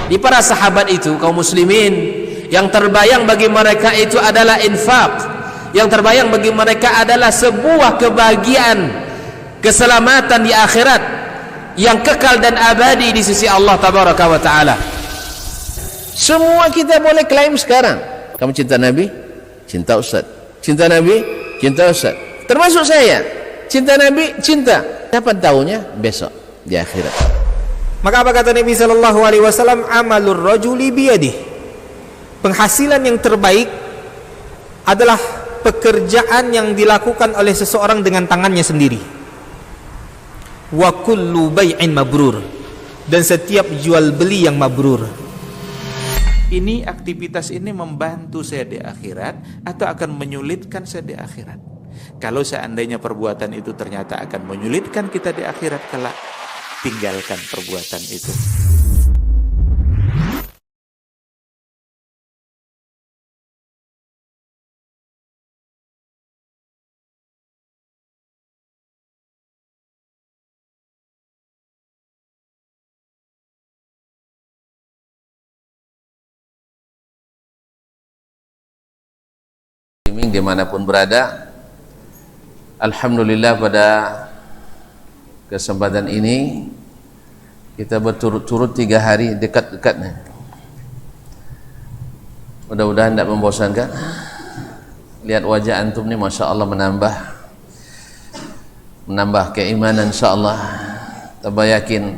Di para sahabat itu, kaum muslimin, yang terbayang bagi mereka itu adalah infak, yang terbayang bagi mereka adalah sebuah kebahagiaan, keselamatan di akhirat yang kekal dan abadi di sisi Allah tabaraka wa taala. Semua kita boleh klaim sekarang, kamu cinta Nabi, cinta Ustaz. Cinta Nabi, cinta Ustaz. Termasuk saya, cinta Nabi, cinta. Kapan tahunya? Besok di akhirat. Maka apa kata Nabi sallallahu alaihi wasallam? Amalur rajuli biyadihi. Penghasilan yang terbaik adalah pekerjaan yang dilakukan oleh seseorang dengan tangannya sendiri. Wa kullu bai'in mabrur, dan setiap jual beli yang mabrur. Ini aktivitas ini membantu saya di akhirat atau akan menyulitkan saya di akhirat? Kalau seandainya perbuatan itu ternyata akan menyulitkan kita di akhirat kelak, tinggalkan perbuatan itu. Dimanapun berada, alhamdulillah pada kesempatan ini kita berturut-turut 3 hari dekat-dekatnya. Mudah-mudahan tidak membosankan. Lihat wajah antum ni, masya Allah, menambah keimanan, insya Allah. Tambah yakin.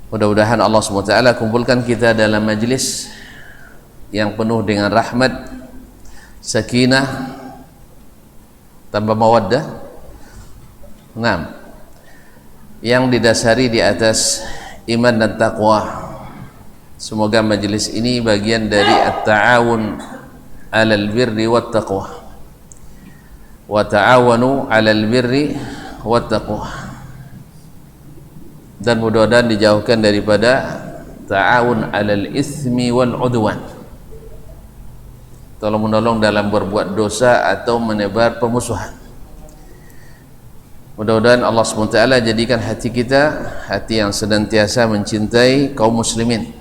Mudah-mudahan Allah SWT kumpulkan kita dalam majlis yang penuh dengan rahmat, sakinah, tambah mawaddah, yang didasari di atas iman dan taqwa. Semoga majlis ini bagian dari at-ta'awun 'alal birri wat taqwa, wa ta'awanu 'alal birri wat taqwa, dan mudah-mudahan dijauhkan daripada ta'awun 'alal ismi wal 'udwan, tolong menolong dalam berbuat dosa atau menebar permusuhan. Mudah-mudahan Allah SWT jadikan hati kita hati yang senantiasa mencintai kaum muslimin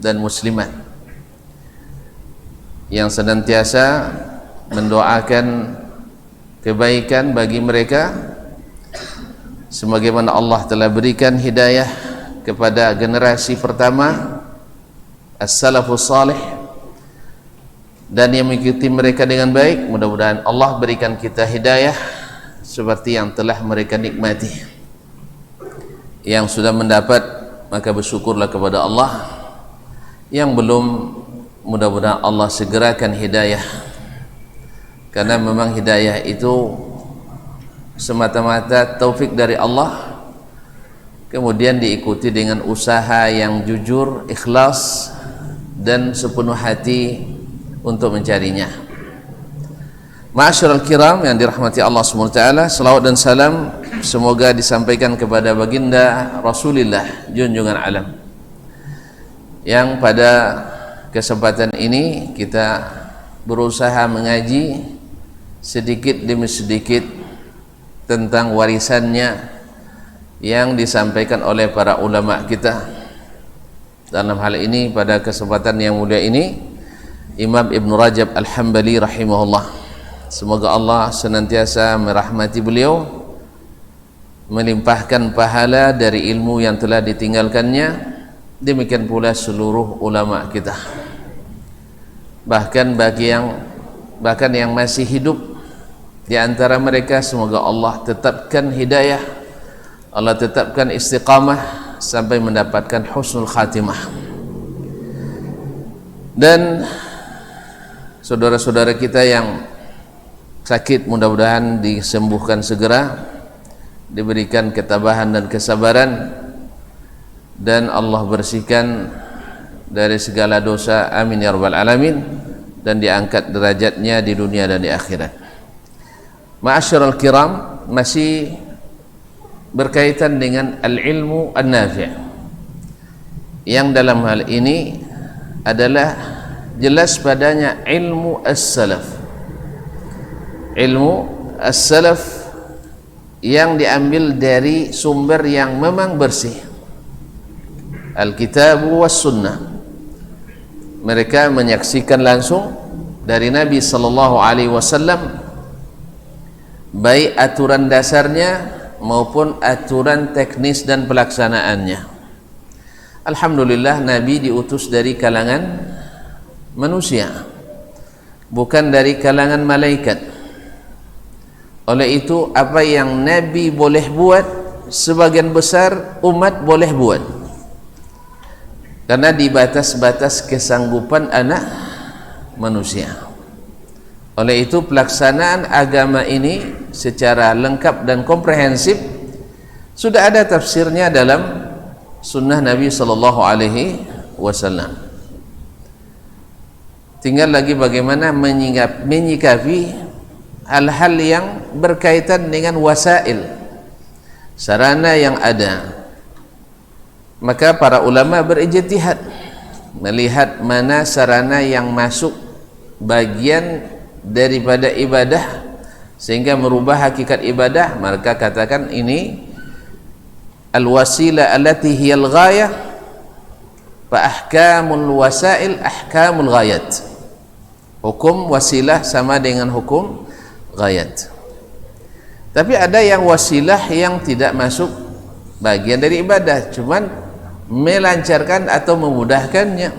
dan muslimat, yang senantiasa mendoakan kebaikan bagi mereka, sebagaimana Allah telah berikan hidayah kepada generasi pertama as-salafus salih, dan yang mengikuti mereka dengan baik. Mudah-mudahan Allah berikan kita hidayah seperti yang telah mereka nikmati. Yang sudah mendapat, maka bersyukurlah kepada Allah. Yang belum, mudah-mudahan Allah segerakan hidayah, karena memang hidayah itu semata-mata taufik dari Allah, kemudian diikuti dengan usaha yang jujur, ikhlas, dan sepenuh hati untuk mencarinya. Ma'asyiral kiram yang dirahmati Allah SWT, selawat dan salam semoga disampaikan kepada baginda Rasulullah junjungan alam, yang pada kesempatan ini kita berusaha mengaji sedikit demi sedikit tentang warisannya yang disampaikan oleh para ulama kita. Dalam hal ini, pada kesempatan yang mulia ini, Imam Ibn Rajab Al-Hambali rahimahullah, semoga Allah senantiasa merahmati beliau, melimpahkan pahala dari ilmu yang telah ditinggalkannya. Demikian pula seluruh ulama kita, bahkan yang masih hidup di antara mereka, semoga Allah tetapkan hidayah, Allah tetapkan istiqamah sampai mendapatkan husnul khatimah. Dan saudara-saudara kita yang sakit, mudah-mudahan disembuhkan segera, diberikan ketabahan dan kesabaran, dan Allah bersihkan dari segala dosa, amin ya rabbal alamin, dan diangkat derajatnya di dunia dan di akhirat. Ma'asyiral kiram, masih berkaitan dengan al-ilmu an-nafi', yang dalam hal ini adalah jelas padanya ilmu as-salaf. Ilmu as-salaf yang diambil dari sumber yang memang bersih. Al-Kitab was Sunnah. Mereka menyaksikan langsung dari Nabi sallallahu alaihi wasallam baik aturan dasarnya maupun aturan teknis dan pelaksanaannya. Alhamdulillah, Nabi diutus dari kalangan manusia, bukan dari kalangan malaikat. Oleh itu, apa yang Nabi boleh buat, sebagian besar umat boleh buat, karena di batas-batas kesanggupan anak manusia. Oleh itu, pelaksanaan agama ini secara lengkap dan komprehensif sudah ada tafsirnya dalam sunnah Nabi sallallahu alaihi wasallam. Tinggal lagi bagaimana menyikapi hal-hal yang berkaitan dengan wasail, sarana yang ada. Maka para ulama berijtihad melihat mana sarana yang masuk bagian daripada ibadah sehingga merubah hakikat ibadah, maka katakan ini al-wasilah allati hiyal ghayah, fa ahkamul wasail ahkamul ghayat. Hukum wasilah sama dengan hukum ghayat. Tapi ada yang wasilah yang tidak masuk bagian dari ibadah, cuman melancarkan atau memudahkannya.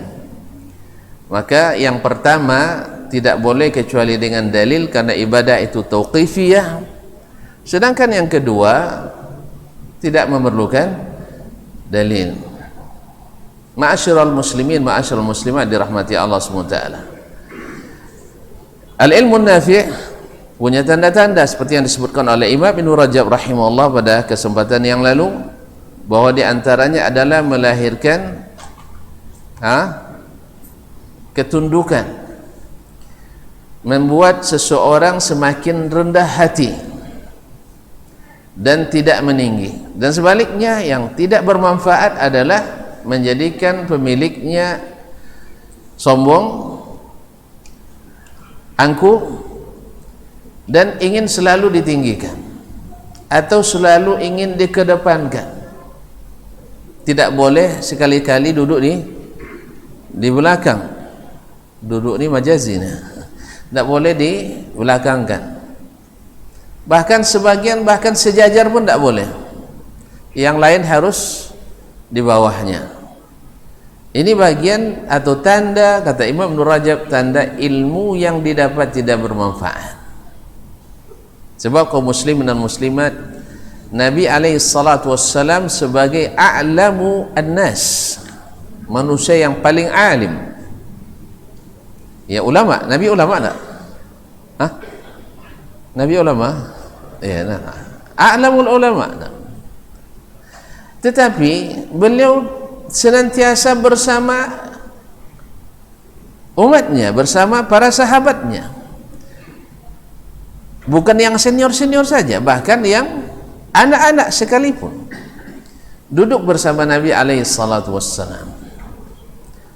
Maka yang pertama tidak boleh kecuali dengan dalil, karena ibadah itu tauqifiyah. Sedangkan yang kedua tidak memerlukan dalil. Ma'asyiral muslimin, ma'asyiral muslimat dirahmati Allah SWT. Al-ilmu nafi' punya tanda-tanda seperti yang disebutkan oleh Imam Ibn Rajab rahimahullah pada kesempatan yang lalu, bahwa di antaranya adalah melahirkan ketundukan, membuat seseorang semakin rendah hati dan tidak meninggi, dan sebaliknya yang tidak bermanfaat adalah menjadikan pemiliknya sombong, angkuh, dan ingin selalu ditinggikan atau selalu ingin dikedepankan. Tidak boleh sekali-kali duduk di belakang. Duduk ni majazi ni. Tidak boleh dibelakangkan. Bahkan sebagian, bahkan sejajar pun tidak boleh. Yang lain harus di bawahnya. Ini bagian atau tanda, kata Imam Ibn Rajab, tanda ilmu yang didapat tidak bermanfaat. Sebab kaum muslimin dan muslimat, Nabi SAW sebagai a'lamu an-nas, manusia yang paling alim. Ya, ulama. Nabi ulama tak? Hah? Nabi ulama? Ya, nah. A'lamul ulama tak? Tetapi beliau senantiasa bersama umatnya, bersama para sahabatnya. Bukan yang senior-senior saja, bahkan yang anak-anak sekalipun duduk bersama Nabi SAW.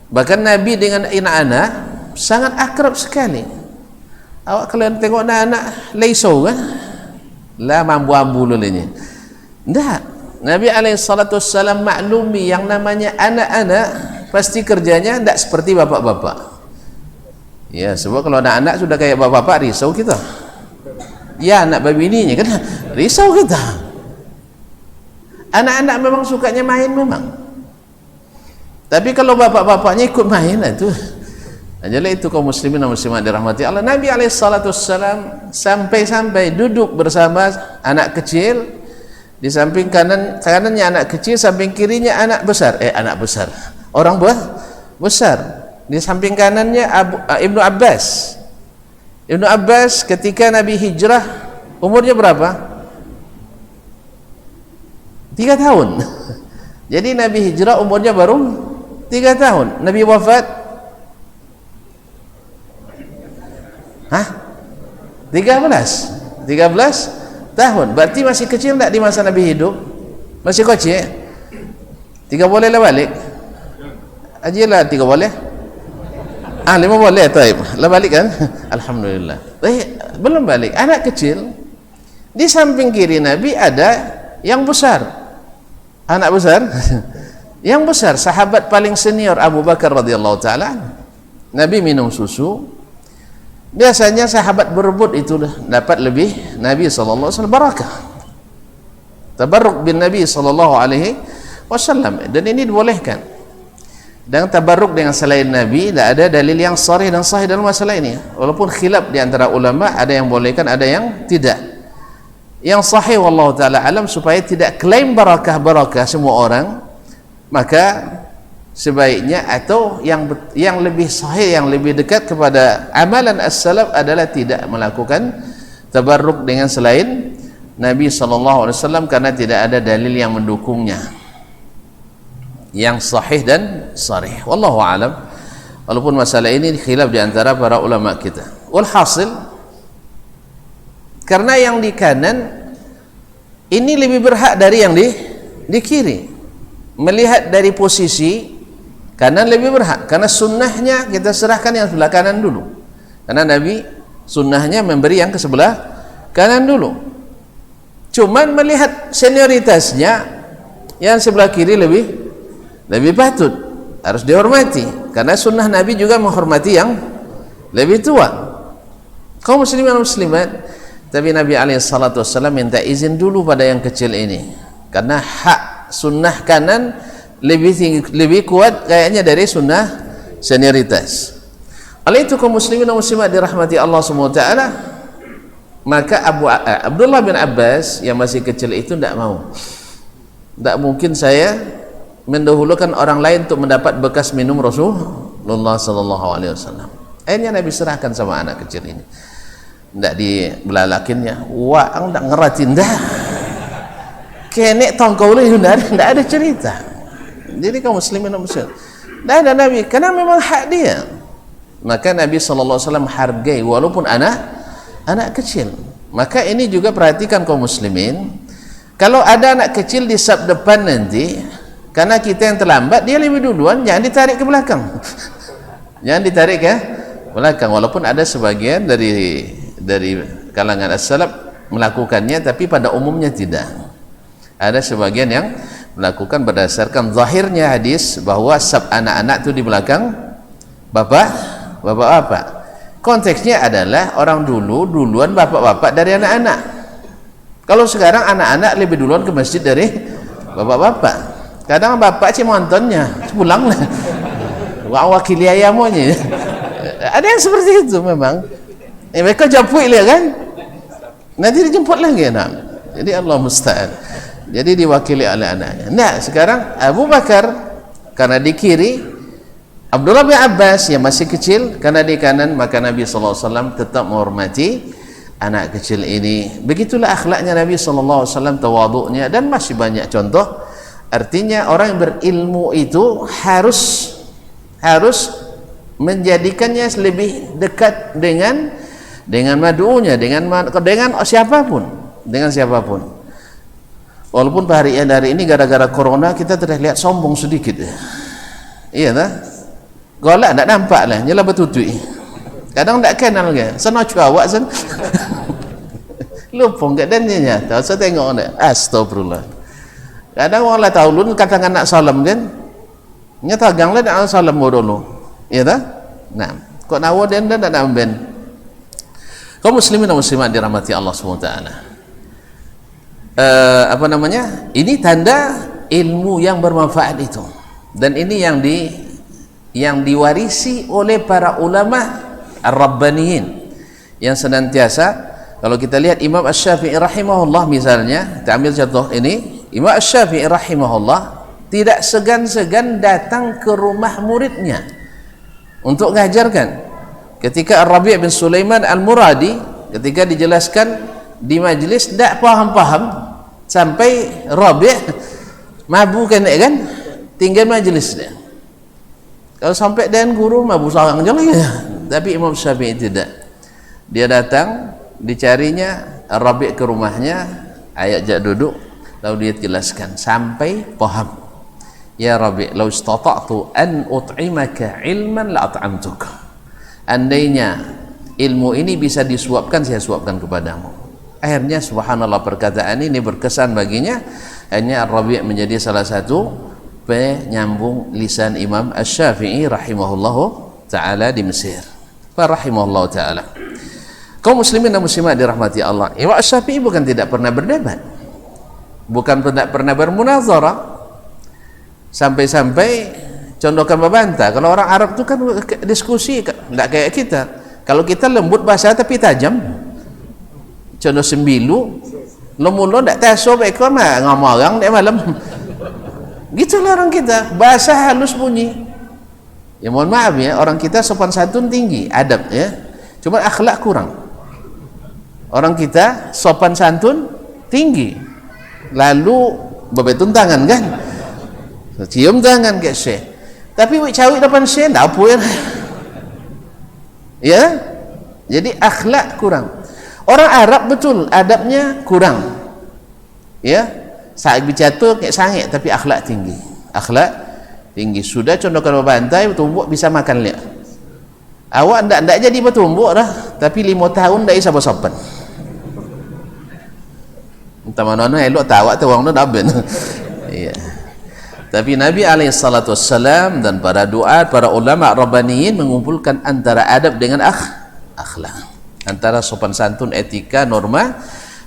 Bahkan Nabi dengan anak-anak sangat akrab sekali. Awak kalau tengok anak-anak leisau kan? Lah mambu-ambu lulenya. Tidak. Nabi SAW maklumi yang namanya anak-anak pasti kerjanya tidak seperti bapak-bapak. Ya, sebab kalau anak-anak sudah kayak bapak-bapak, risau kita. Ya, anak babininya kan risau kita. Anak-anak memang sukanya main memang. Tapi kalau bapak-bapaknya ikut main, itu ajalah itu kaum muslimin dan muslimat dirahmati Allah. Nabi SAW sampai-sampai duduk bersama anak kecil, di samping kanannya anak kecil, samping kirinya anak besar. Orang besar. Di samping kanannya Ibnu Abbas. Ibnu Abbas ketika Nabi hijrah umurnya berapa? 3 tahun. Jadi Nabi hijrah umurnya baru 3 tahun. Nabi wafat 13 tahun. Berarti masih kecil tak di masa Nabi hidup? Masih kecil. 3 boleh lah balik. Ajilah 3 boleh. 5 boleh, taib. Lah balik kan? Alhamdulillah. Belum balik. Anak kecil. Di samping kiri Nabi ada yang besar. Anak besar. yang besar, sahabat paling senior Abu Bakar radhiyallahu taala. Nabi minum susu. Biasanya sahabat berebut itu dapat lebih. Nabi sallallahu alaihi wasallam barakah. Tabarruk bin Nabi sallallahu alaihi wasallam, dan ini dibolehkan. Dan tabarruk dengan selain Nabi tidak ada dalil yang sharih dan sahih dalam masalah ini. Walaupun khilaf di antara ulama, ada yang bolehkan, ada yang tidak. Yang sahih wallahu taala alam, supaya tidak klaim barakah semua orang, maka sebaiknya atau yang lebih sahih, yang lebih dekat kepada amalan as-salaf adalah tidak melakukan tabarruk dengan selain Nabi sallallahu alaihi wasallam, karena tidak ada dalil yang mendukungnya yang sahih dan sharih. Wallahu alam. Walaupun masalah ini khilaf di antara para ulama kita. Walhasil, karena yang di kanan ini lebih berhak dari yang di kiri. Melihat dari posisi kanan lebih berhak, karena sunnahnya kita serahkan yang sebelah kanan dulu, karena Nabi sunnahnya memberi yang ke sebelah kanan dulu. Cuman melihat senioritasnya, yang sebelah kiri lebih patut, harus dihormati, karena sunnah Nabi juga menghormati yang lebih tua. Kaum muslimin dan muslimat, tapi Nabi alaihissalatu wassalam minta izin dulu pada yang kecil ini, karena hak sunnah kanan lebih kuat kayaknya dari sunnah senioritas. Oleh itu kaum muslimin dan muslimat dirahmati Allah SWT, maka Abdullah bin Abbas yang masih kecil itu tidak mau. Tidak mungkin saya mendahulukan orang lain untuk mendapat bekas minum Rasulullah SAW. Akhirnya Nabi serahkan sama anak kecil ini. Tidak dibelalakinnya, wah tidak ngeratin dah. Kenek tongkau lu tidak ada cerita. Jadi kaum muslimin dan muslimat, tidak ada Nabi, karena memang hak dia. Maka Nabi SAW hargai walaupun anak kecil. Maka ini juga perhatikan kaum muslimin, kalau ada anak kecil di saf depan nanti, karena kita yang terlambat, dia lebih duluan, jangan ditarik ke belakang. Jangan ditarik ke belakang. Walaupun ada sebagian dari kalangan as-salaf melakukannya, tapi pada umumnya tidak. Ada sebagian yang melakukan berdasarkan zahirnya hadis bahwa sab anak-anak itu di belakang bapak-bapak. Konteksnya adalah orang duluan bapak-bapak dari anak-anak. Kalau sekarang anak-anak lebih duluan ke masjid dari bapak-bapak. Kadang bapak cik montonnya pulang lah, wakili ayamonya. Ada yang seperti itu memang. Mereka jemput lah kan, nanti dijemput lagi. Jadi Allah musta'an. Jadi diwakili oleh anaknya. Nah, sekarang Abu Bakar karena di kiri, Abdullah bin Abbas yang masih kecil karena di kanan, maka Nabi SAW tetap menghormati anak kecil ini. Begitulah akhlaknya Nabi SAW, tawaduknya, dan masih banyak contoh. Artinya orang yang berilmu itu harus menjadikannya lebih dekat dengan madu'unya, dengan siapapun, Walaupun hari ini gara-gara corona kita terlihat sombong sedikit. Iya tak? Golak tak nampak lah, nyala betutui. Kadang tak kenal ke, sana cuawak sen. Lupa enggak dan dia nyata. Saya tengok ni, astagfirullah. Kadang orang lah tahu lu katakan nak salam kan, nyata gang lah nak salam dulu. Iya tak? Nah, kok nawa dan tak namben. Kaum muslimin dan muslimat dirahmati Allah SWT. Ini tanda ilmu yang bermanfaat itu, dan ini yang diwarisi oleh para ulama ar-rabbaniyin yang senantiasa. Kalau kita lihat Imam Asy-Syafi'i rahimahullah misalnya, kita ambil contoh ini, Imam Asy-Syafi'i rahimahullah tidak segan-segan datang ke rumah muridnya untuk mengajarkan. Ketika Ar-Rabi' bin Sulaiman Al-Muradi ketika dijelaskan di majlis tidak paham-paham, sampai Rabi' mabuk kan, tinggal majlis dia. Kalau sampai dengan guru mabuk sarang je lagi. Tapi Imam Syafi'i tidak. Dia datang, dicarinya Rabi' ke rumahnya, ajak duduk, lalu dia jelaskan sampai paham. Ya Rabi', law istata'tu an ut'imaka ilman la at'amtuk. Andainya ilmu ini bisa disuapkan, saya suapkan kepadamu. Akhirnya subhanallah, perkataan ini berkesan baginya. Akhirnya Ar-Rabi' menjadi salah satu penyambung lisan Imam Asy-Syafi'i rahimahullahu ta'ala di Mesir. Rahimahullahu ta'ala. Kaum muslimin dan muslimat dirahmati Allah, Imam Asy-Syafi'i bukan tidak pernah berdebat, bukan tidak pernah bermunazarah, sampai-sampai contohkan membantah. Kalau orang Arab itu kan diskusi, tidak kayak kita. Kalau kita lembut bahasa tapi tajam, contoh sembilu lo tidak tahu ekor mah ngomong orang dek malam. Gitulah orang kita, bahasa halus bunyi. Ya mohon maaf ya, orang kita sopan santun tinggi, adab ya, cuma akhlak kurang. Orang kita sopan santun tinggi, lalu bebetun tangan kan, cium tangan kayak syekh, tapi cawik depan syekh tak apa ya. Jadi akhlak kurang. Orang Arab betul adabnya kurang ya, saat bicara kayak sangit tapi akhlak tinggi. Akhlak tinggi. Sudah contohkan bantai tumbuk bisa makan lihat. Awak ndak jadi bertumbuk dah, tapi 5 tahun ndak bisa bersopan. Entah mana elok tahu tu orang tu dah ben. Iya. Tapi Nabi alaihissalatu wassalam dan para duat, para ulama rabbaniyin mengumpulkan antara adab dengan akhlak, antara sopan santun, etika, norma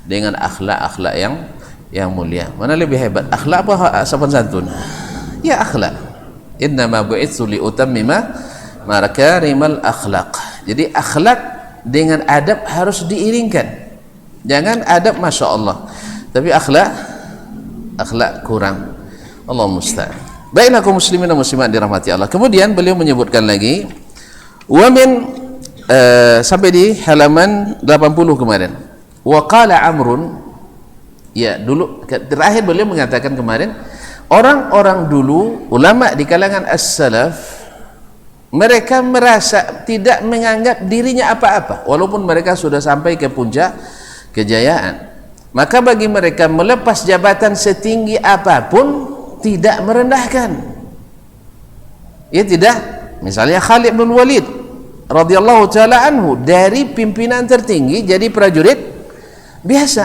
dengan akhlak-akhlak yang mulia. Mana lebih hebat, akhlak apa sopan santun? Ya akhlak. Innama bu'itsu li utammima makarimal akhlaq. Jadi akhlak dengan adab harus diiringkan. Jangan adab masya Allah tapi akhlak kurang. Allah musta'an. Baiklah kaum muslimin dan muslimat dirahmati Allah. Kemudian beliau menyebutkan lagi wa min sampai di halaman 80 kemarin. Wa qala Amrun, ya dulu terakhir beliau mengatakan kemarin, orang-orang dulu ulama di kalangan as-salaf mereka merasa tidak menganggap dirinya apa-apa walaupun mereka sudah sampai ke puncak kejayaan. Maka bagi mereka melepas jabatan setinggi apapun tidak merendahkan. Ya tidak. Misalnya Khalid bin Walid radhiyallahu taala anhu dari pimpinan tertinggi jadi prajurit biasa.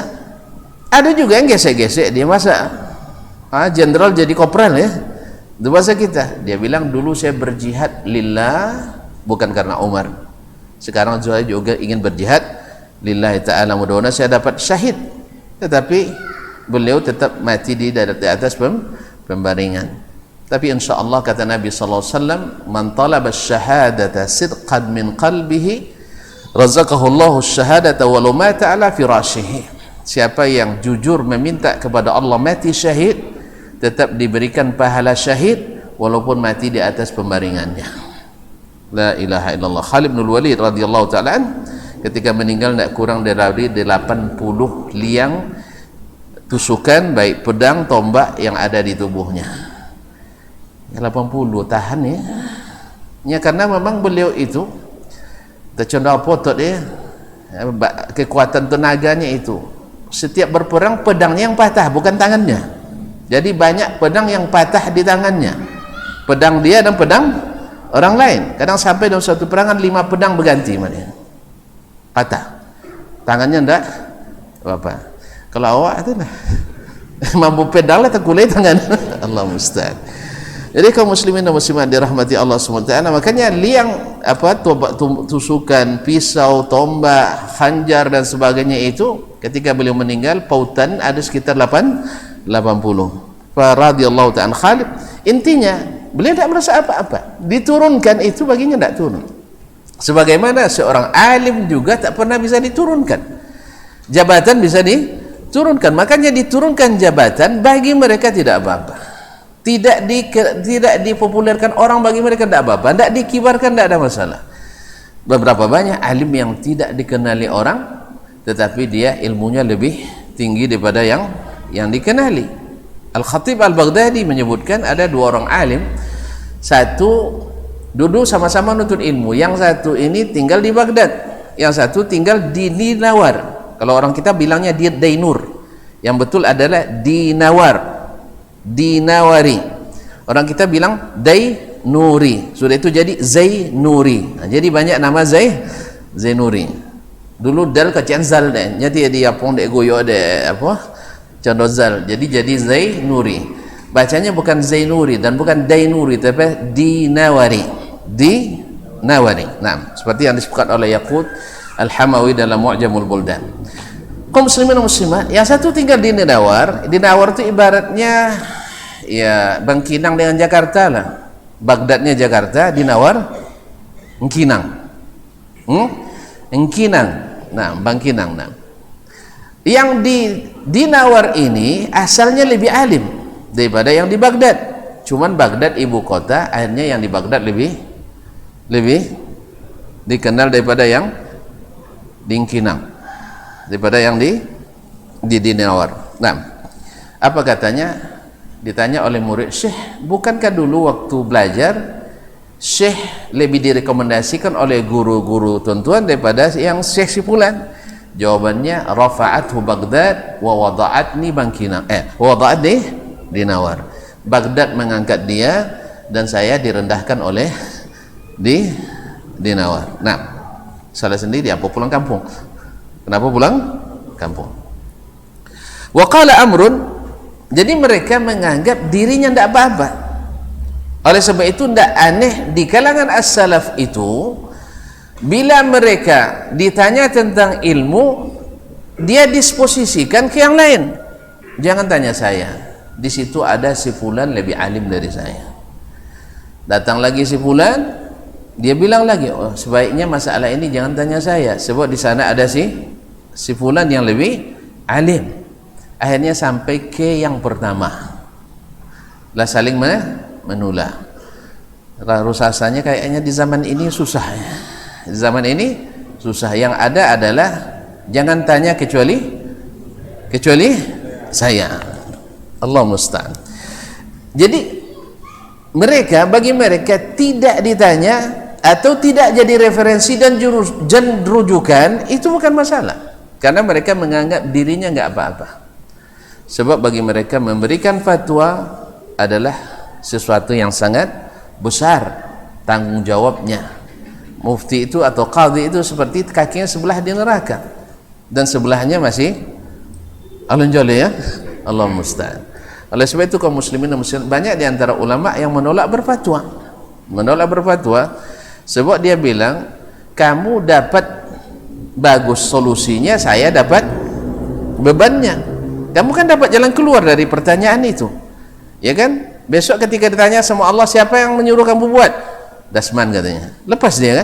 Ada juga yang gesek-gesek dia masa jenderal jadi kopral ya. Itu bahasa kita. Dia bilang dulu saya berjihad lillah bukan karena Umar. Sekarang saya juga ingin berjihad lillahi ta'ala, mudah-mudahan saya dapat syahid. Tetapi beliau tetap mati di atas pembaringan. Tapi insyaallah kata Nabi sallallahu alaihi wasallam, man talaba asy-syahadata sidqan min qalbihi razaqahu Allahu asy-syahadata walau mata ala firashihi. Siapa yang jujur meminta kepada Allah mati syahid, tetap diberikan pahala syahid walaupun mati di atas pembaringannya. La ilaha illallah. Khalid bin Walid radhiyallahu taala ketika meninggal tidak kurang dari 80 liang tusukan baik pedang tombak yang ada di tubuhnya. 80 tahan ya. Ya karena memang beliau itu tercondong potot ya, kekuatan tenaganya itu. Setiap berperang pedangnya yang patah bukan tangannya. Jadi banyak pedang yang patah di tangannya. Pedang dia dan pedang orang lain. Kadang sampai dalam satu perangan 5 pedang berganti maknanya. Patah. Tangannya ndak apa. Kalau awak itu lah mampu pedal lah terkulai tangan. Allah musta'an. Jadi kaum muslimin dan muslimat dirahmati Allah SWT, makanya liang tusukan, pisau, tombak, khanjar dan sebagainya itu ketika beliau meninggal pautan ada sekitar 80. Radhiyallahu ta'ala Khalid. Intinya beliau tidak merasa apa-apa. Diturunkan itu baginya tidak turun. Sebagaimana seorang alim juga tak pernah bisa diturunkan. Jabatan bisa diturunkan. Makanya diturunkan jabatan bagi mereka tidak apa-apa. Tidak dipopulerkan orang bagi mereka tidak apa-apa. Tidak dikibarkan tidak ada masalah. Beberapa banyak alim yang tidak dikenali orang tetapi dia ilmunya lebih tinggi daripada yang dikenali. Al-Khatib Al-Baghdadi menyebutkan ada 2 orang alim, satu duduk sama-sama nuntut ilmu, yang satu ini tinggal di Baghdad, yang satu tinggal di Dinawar. Kalau orang kita bilangnya dia Dainur, yang betul adalah Dinawari. Orang kita bilang Dainuri, sudah itu jadi Zainuri. Nah, jadi banyak nama Zainuri. Dulu dal kecian zal deh, jadi dia pun dek goyo dek apa condozal, jadi Zainuri. Bacanya bukan Zainuri dan bukan Dainuri, tapi Dinawari. Dinawari. Nah, seperti yang disebutkan oleh Yaqut Al-Hamawi dalam Mu'jamul Buldan. Kaum muslimin dan muslimat, yang satu tinggal di Dinawar. Dinawar itu ibaratnya ya Bangkinang dengan Jakarta lah. Baghdadnya Jakarta, Dinawar Engkinang. Engkinang. Nah, Bangkinang. Nah. Yang di Dinawar ini asalnya lebih alim daripada yang di Baghdad. Cuman Baghdad ibu kota, akhirnya yang di Baghdad lebih dikenal daripada yang di Engkinang, daripada yang di Dinawar. Nah, apa katanya? Ditanya oleh murid, Syekh, bukankah dulu waktu belajar Syekh lebih direkomendasikan oleh guru-guru tuan-tuan daripada yang Syekh si fulan? Jawabannya, rafa'athu Baghdad wa wada'atni Bangkinang. Wada'atni Dinawar. Baghdad mengangkat dia dan saya direndahkan oleh di Dinawar. Nah, salah sendiri apa pulang kampung? Kenapa pulang kampung? Wa qala Amrun, jadi mereka menganggap dirinya tidak apa-apa. Oleh sebab itu tidak aneh di kalangan as-salaf itu, bila mereka ditanya tentang ilmu, dia disposisikan ke yang lain. Jangan tanya saya, di situ ada si fulan lebih alim dari saya. Datang lagi si fulan, dia bilang lagi, oh sebaiknya masalah ini jangan tanya saya, sebab di sana ada si fulan yang lebih alim. Akhirnya sampai ke yang pertama, lah saling menulah. Rasanya kayaknya di zaman ini susah ya. Di zaman ini susah. Yang ada adalah jangan tanya kecuali saya. Allah musta'an. Jadi bagi mereka tidak ditanya atau tidak jadi referensi dan rujukan itu bukan masalah, karena mereka menganggap dirinya nggak apa-apa. Sebab bagi mereka memberikan fatwa adalah sesuatu yang sangat besar tanggung jawabnya. Mufti itu atau qadhi itu seperti kakinya sebelah di neraka dan sebelahnya masih alun-joli ya. Allah musta'an. Oleh sebab itu kaum muslimin dan muslimat, banyak di antara ulama yang menolak berfatwa sebab dia bilang, kamu dapat bagus solusinya, saya dapat bebannya. Kamu kan dapat jalan keluar dari pertanyaan itu, ya kan? Besok ketika ditanya sama Allah, siapa yang menyuruh kamu buat? Dasman katanya, lepas dia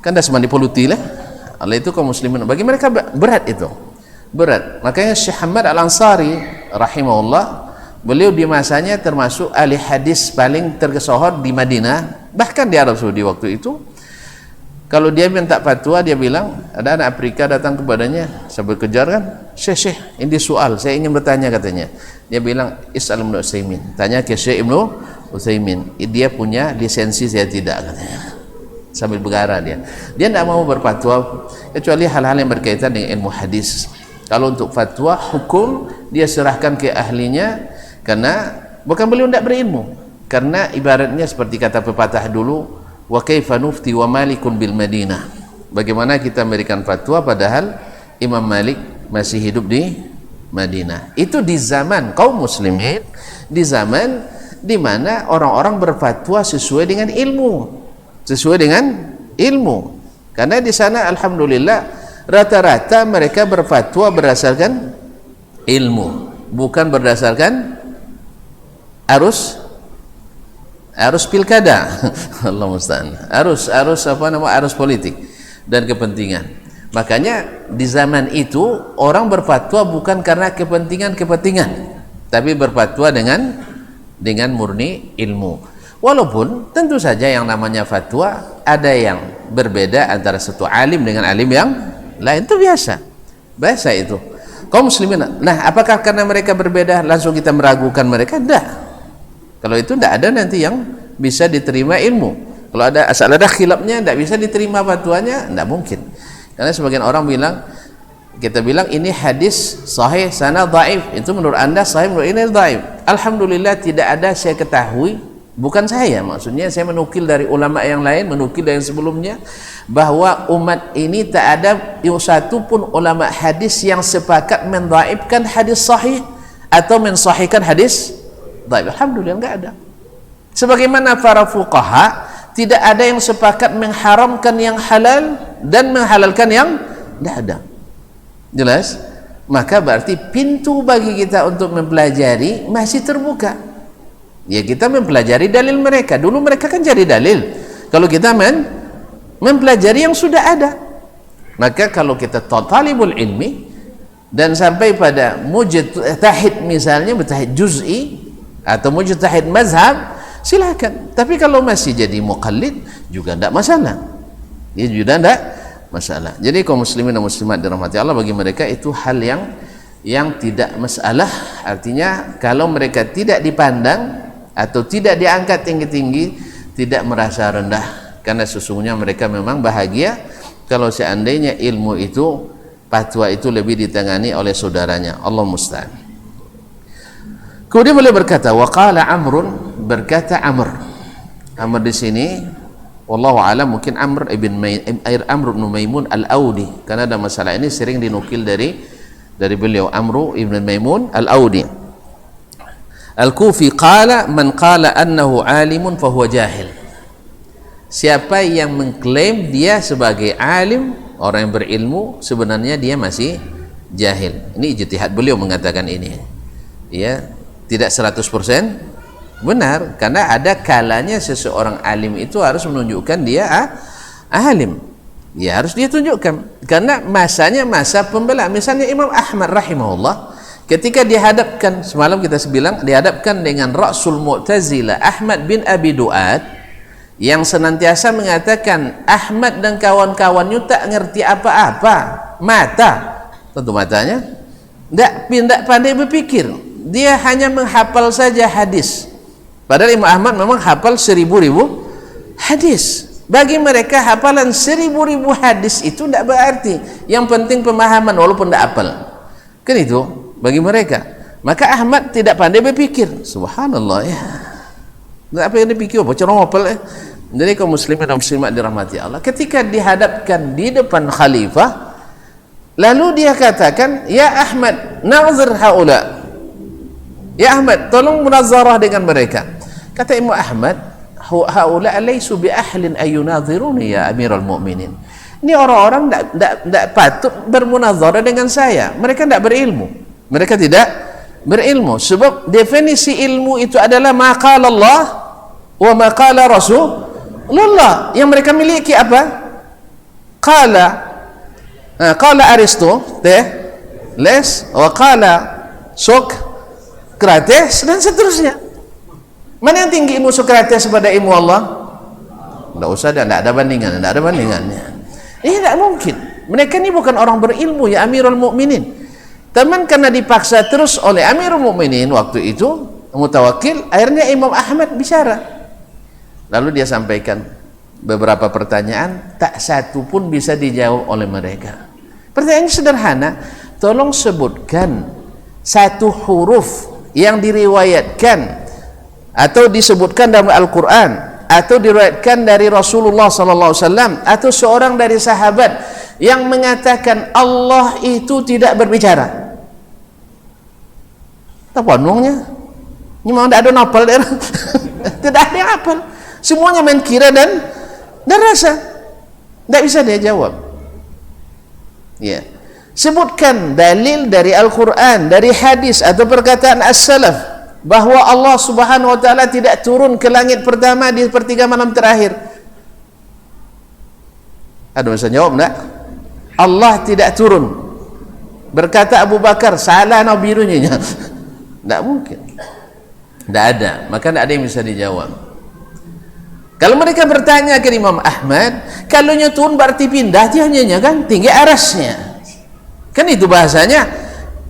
kan dasman dipoluti lah. Oleh itu kaum muslimin, bagi mereka berat itu, berat. Makanya Syekh Hamad Al-Ansari rahimahullah, beliau di masanya termasuk ahli hadis paling terkesohor di Madinah, bahkan di Arab Saudi waktu itu. Kalau dia minta fatwa, dia bilang, ada anak Afrika datang kepadanya sambil kejar kan, Syekh, ini soal, saya ingin bertanya katanya. Dia bilang, Is'al Ibnu Utsaimin, tanya ke Syekh Ibnu Utsaimin, dia punya lisensi, saya tidak katanya. Sambil bergara dia tidak mau berfatwa kecuali hal-hal yang berkaitan dengan ilmu hadis. Kalau untuk fatwa hukum, dia serahkan ke ahlinya, karena bukan beliau tidak berilmu, karena ibaratnya seperti kata pepatah dulu, wa kaifa nufti wa malikun bil Madinah, bagaimana kita memberikan fatwa padahal Imam Malik masih hidup di Madinah. Itu di zaman kaum muslimin, di zaman di mana orang-orang berfatwa sesuai dengan ilmu, karena di sana alhamdulillah rata-rata mereka berfatwa berdasarkan ilmu, bukan berdasarkan arus pilkada. Allah musta'an. Arus politik dan kepentingan. Makanya di zaman itu orang berfatwa bukan karena kepentingan, tapi berfatwa dengan murni ilmu. Walaupun tentu saja yang namanya fatwa ada yang berbeda antara satu alim dengan alim yang lain, itu biasa itu. Kaum muslimin, nah apakah karena mereka berbeda langsung kita meragukan mereka? Tidak. Kalau itu tidak ada nanti yang bisa diterima ilmu. Kalau asal ada khilafnya tidak bisa diterima fatwanya, tidak mungkin. Karena sebagian orang bilang, kita bilang ini hadis sahih sana dhaif, itu menurut anda sahih, menurut ini dhaif. Alhamdulillah tidak ada saya ketahui, bukan saya, maksudnya saya menukil dari ulama yang lain, menukil dari yang sebelumnya, bahwa umat ini tak ada satu pun ulama hadis yang sepakat mendhaifkan hadis sahih atau mensahihkan hadis Baik, alhamdulillah enggak ada. Sebagaimana para fuqaha tidak ada yang sepakat mengharamkan yang halal dan menghalalkan yang tidak ada. Jelas? Maka berarti pintu bagi kita untuk mempelajari masih terbuka. Ya, kita mempelajari dalil mereka. Dulu mereka kan cari dalil. Kalau kita mempelajari yang sudah ada. Maka kalau kita talibul ilmi dan sampai pada mujtahid misalnya, mujtahid juz'i atau mujtahid mazhab, silakan. Tapi kalau masih jadi muqallid juga tidak masalah. Ya, juga tidak masalah. Jadi kaum muslimin dan muslimat dirahmati Allah, bagi mereka itu hal yang tidak masalah. Artinya kalau mereka tidak dipandang atau tidak diangkat tinggi-tinggi, tidak merasa rendah, karena sesungguhnya mereka memang bahagia kalau seandainya ilmu itu, fatwa itu lebih ditangani oleh saudaranya. Allah musta'an. Kemudian beliau berkata, waqala Amrun, berkata Amr di sini wallahu alam mungkin Amr bin Maimun al-Audi, karena ada masalah ini sering dinukil dari beliau, Amr ibn Maimun al-Audi al-Kufi, qala man qala annahu alimun fahuwa jahil. Siapa yang mengklaim dia sebagai alim, orang yang berilmu, sebenarnya dia masih jahil. Ini ijtihad beliau mengatakan ini. Ya, tidak 100% benar, karena ada kalanya seseorang alim itu harus menunjukkan dia alim. Ya, harus dia tunjukkan, karena masanya masa pembelaan. Misalnya Imam Ahmad rahimahullah, ketika dihadapkan, semalam kita bilang, dihadapkan dengan Rasul Mu'tazilah Ahmad bin Abi Du'ad, yang senantiasa mengatakan Ahmad dan kawan-kawannya tak ngerti apa-apa, tentu matanya tidak pandai berpikir, dia hanya menghafal saja hadis. Padahal Imam Ahmad memang hafal 1000 hadis. Bagi mereka hafalan 1000 hadis itu tidak berarti. Yang penting pemahaman walaupun tidak hafal. Kan itu bagi mereka. Maka Ahmad tidak pandai berpikir. Subhanallah ya. Tidak apa yang dipikir, baca hafal ya. Jadi kaum muslimin dan muslimat dirahmati Allah, ketika dihadapkan di depan khalifah, lalu dia katakan, ya Ahmad, na'zir haula. Ya Ahmad, tolong munazarah dengan mereka. Kata Imam Ahmad, haula laysu bi ahlin ayunadhiruni ya Amirul Mukminin. Ini orang-orang tidak patut bermunazarah dengan saya. Mereka tidak berilmu. Mereka tidak berilmu. Sebab definisi ilmu itu adalah maqala Allah wa maqala Rasulullah. Yang mereka miliki apa? Qala Aristoteles wa qala Sokrates dan seterusnya. Mana yang tinggi ilmu Sokrates pada ilmu Allah? Tidak usah, tidak ada bandingannya. Ini tidak mungkin. Mereka ini bukan orang berilmu ya Amirul Mukminin. Teman karena dipaksa terus oleh Amirul Mukminin waktu itu, Mutawakkil, akhirnya Imam Ahmad bicara. Lalu dia sampaikan beberapa pertanyaan, tak satu pun bisa dijawab oleh mereka. Pertanyaannya sederhana, tolong sebutkan satu huruf yang diriwayatkan atau disebutkan dalam Al-Quran atau diriwayatkan dari Rasulullah SAW atau seorang dari sahabat yang mengatakan Allah itu tidak berbicara. Apa nungnya? Ini memang tidak ada nafal tidak ada yang hafal, semuanya main kira dan rasa, tidak bisa dia jawab. Ya, sebutkan dalil dari Al-Quran, dari hadis atau perkataan as-salaf bahwa Allah Subhanahu wa taala tidak turun ke langit pertama di sepertiga malam terakhir. Ada bisa jawab enggak? Allah tidak turun. Berkata Abu Bakar, salah nabirunya. Tidak mungkin. Tidak ada. Maka tidak ada yang bisa dijawab. Kalau mereka bertanya ke Imam Ahmad, kalau turun berarti pindah tiangnya kan, tinggi arasnya. Kan itu bahasanya.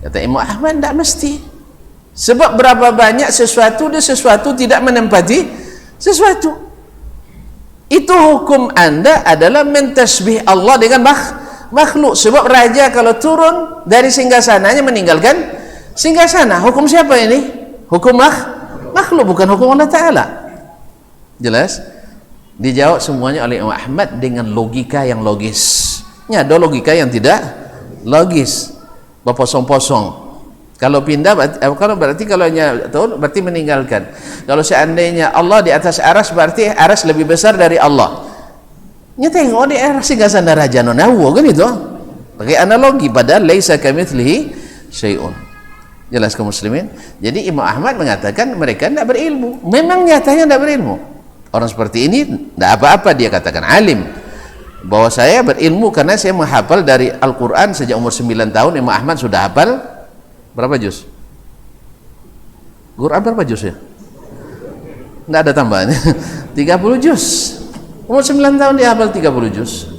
Kata Imam Ahmad, tidak mesti. Sebab berapa banyak sesuatu dan sesuatu tidak menempati sesuatu. Itu hukum Anda adalah mentasbih Allah dengan makhluk. Sebab raja kalau turun dari singgasananya meninggalkan singgasana. Hukum siapa ini? Hukum makhluk, bukan hukum Allah Ta'ala. Jelas? Dijawab semuanya oleh Imam Ahmad dengan logika yang logis. Ini ada logika yang tidak logis, berposong-posong. Kalau pindah berarti meninggalkan. Kalau seandainya Allah di atas aras, berarti aras lebih besar dari Allah. Nya tengok di aras sehingga sandara janon awo kan itu. Pakai analogi, padahal laisa kamitslihi syai'un. Jelas kaum muslimin. Jadi Imam Ahmad mengatakan mereka tidak berilmu. Memang nyatanya tidak berilmu. Orang seperti ini tidak apa-apa dia katakan alim. Bahwa saya berilmu karena saya menghafal dari Al-Quran sejak umur 9 tahun. Imam Ahmad sudah hafal berapa juz? Quran berapa juz ya? Tidak ada tambahannya. 30 juz. Umur 9 tahun dia hafal 30 juz.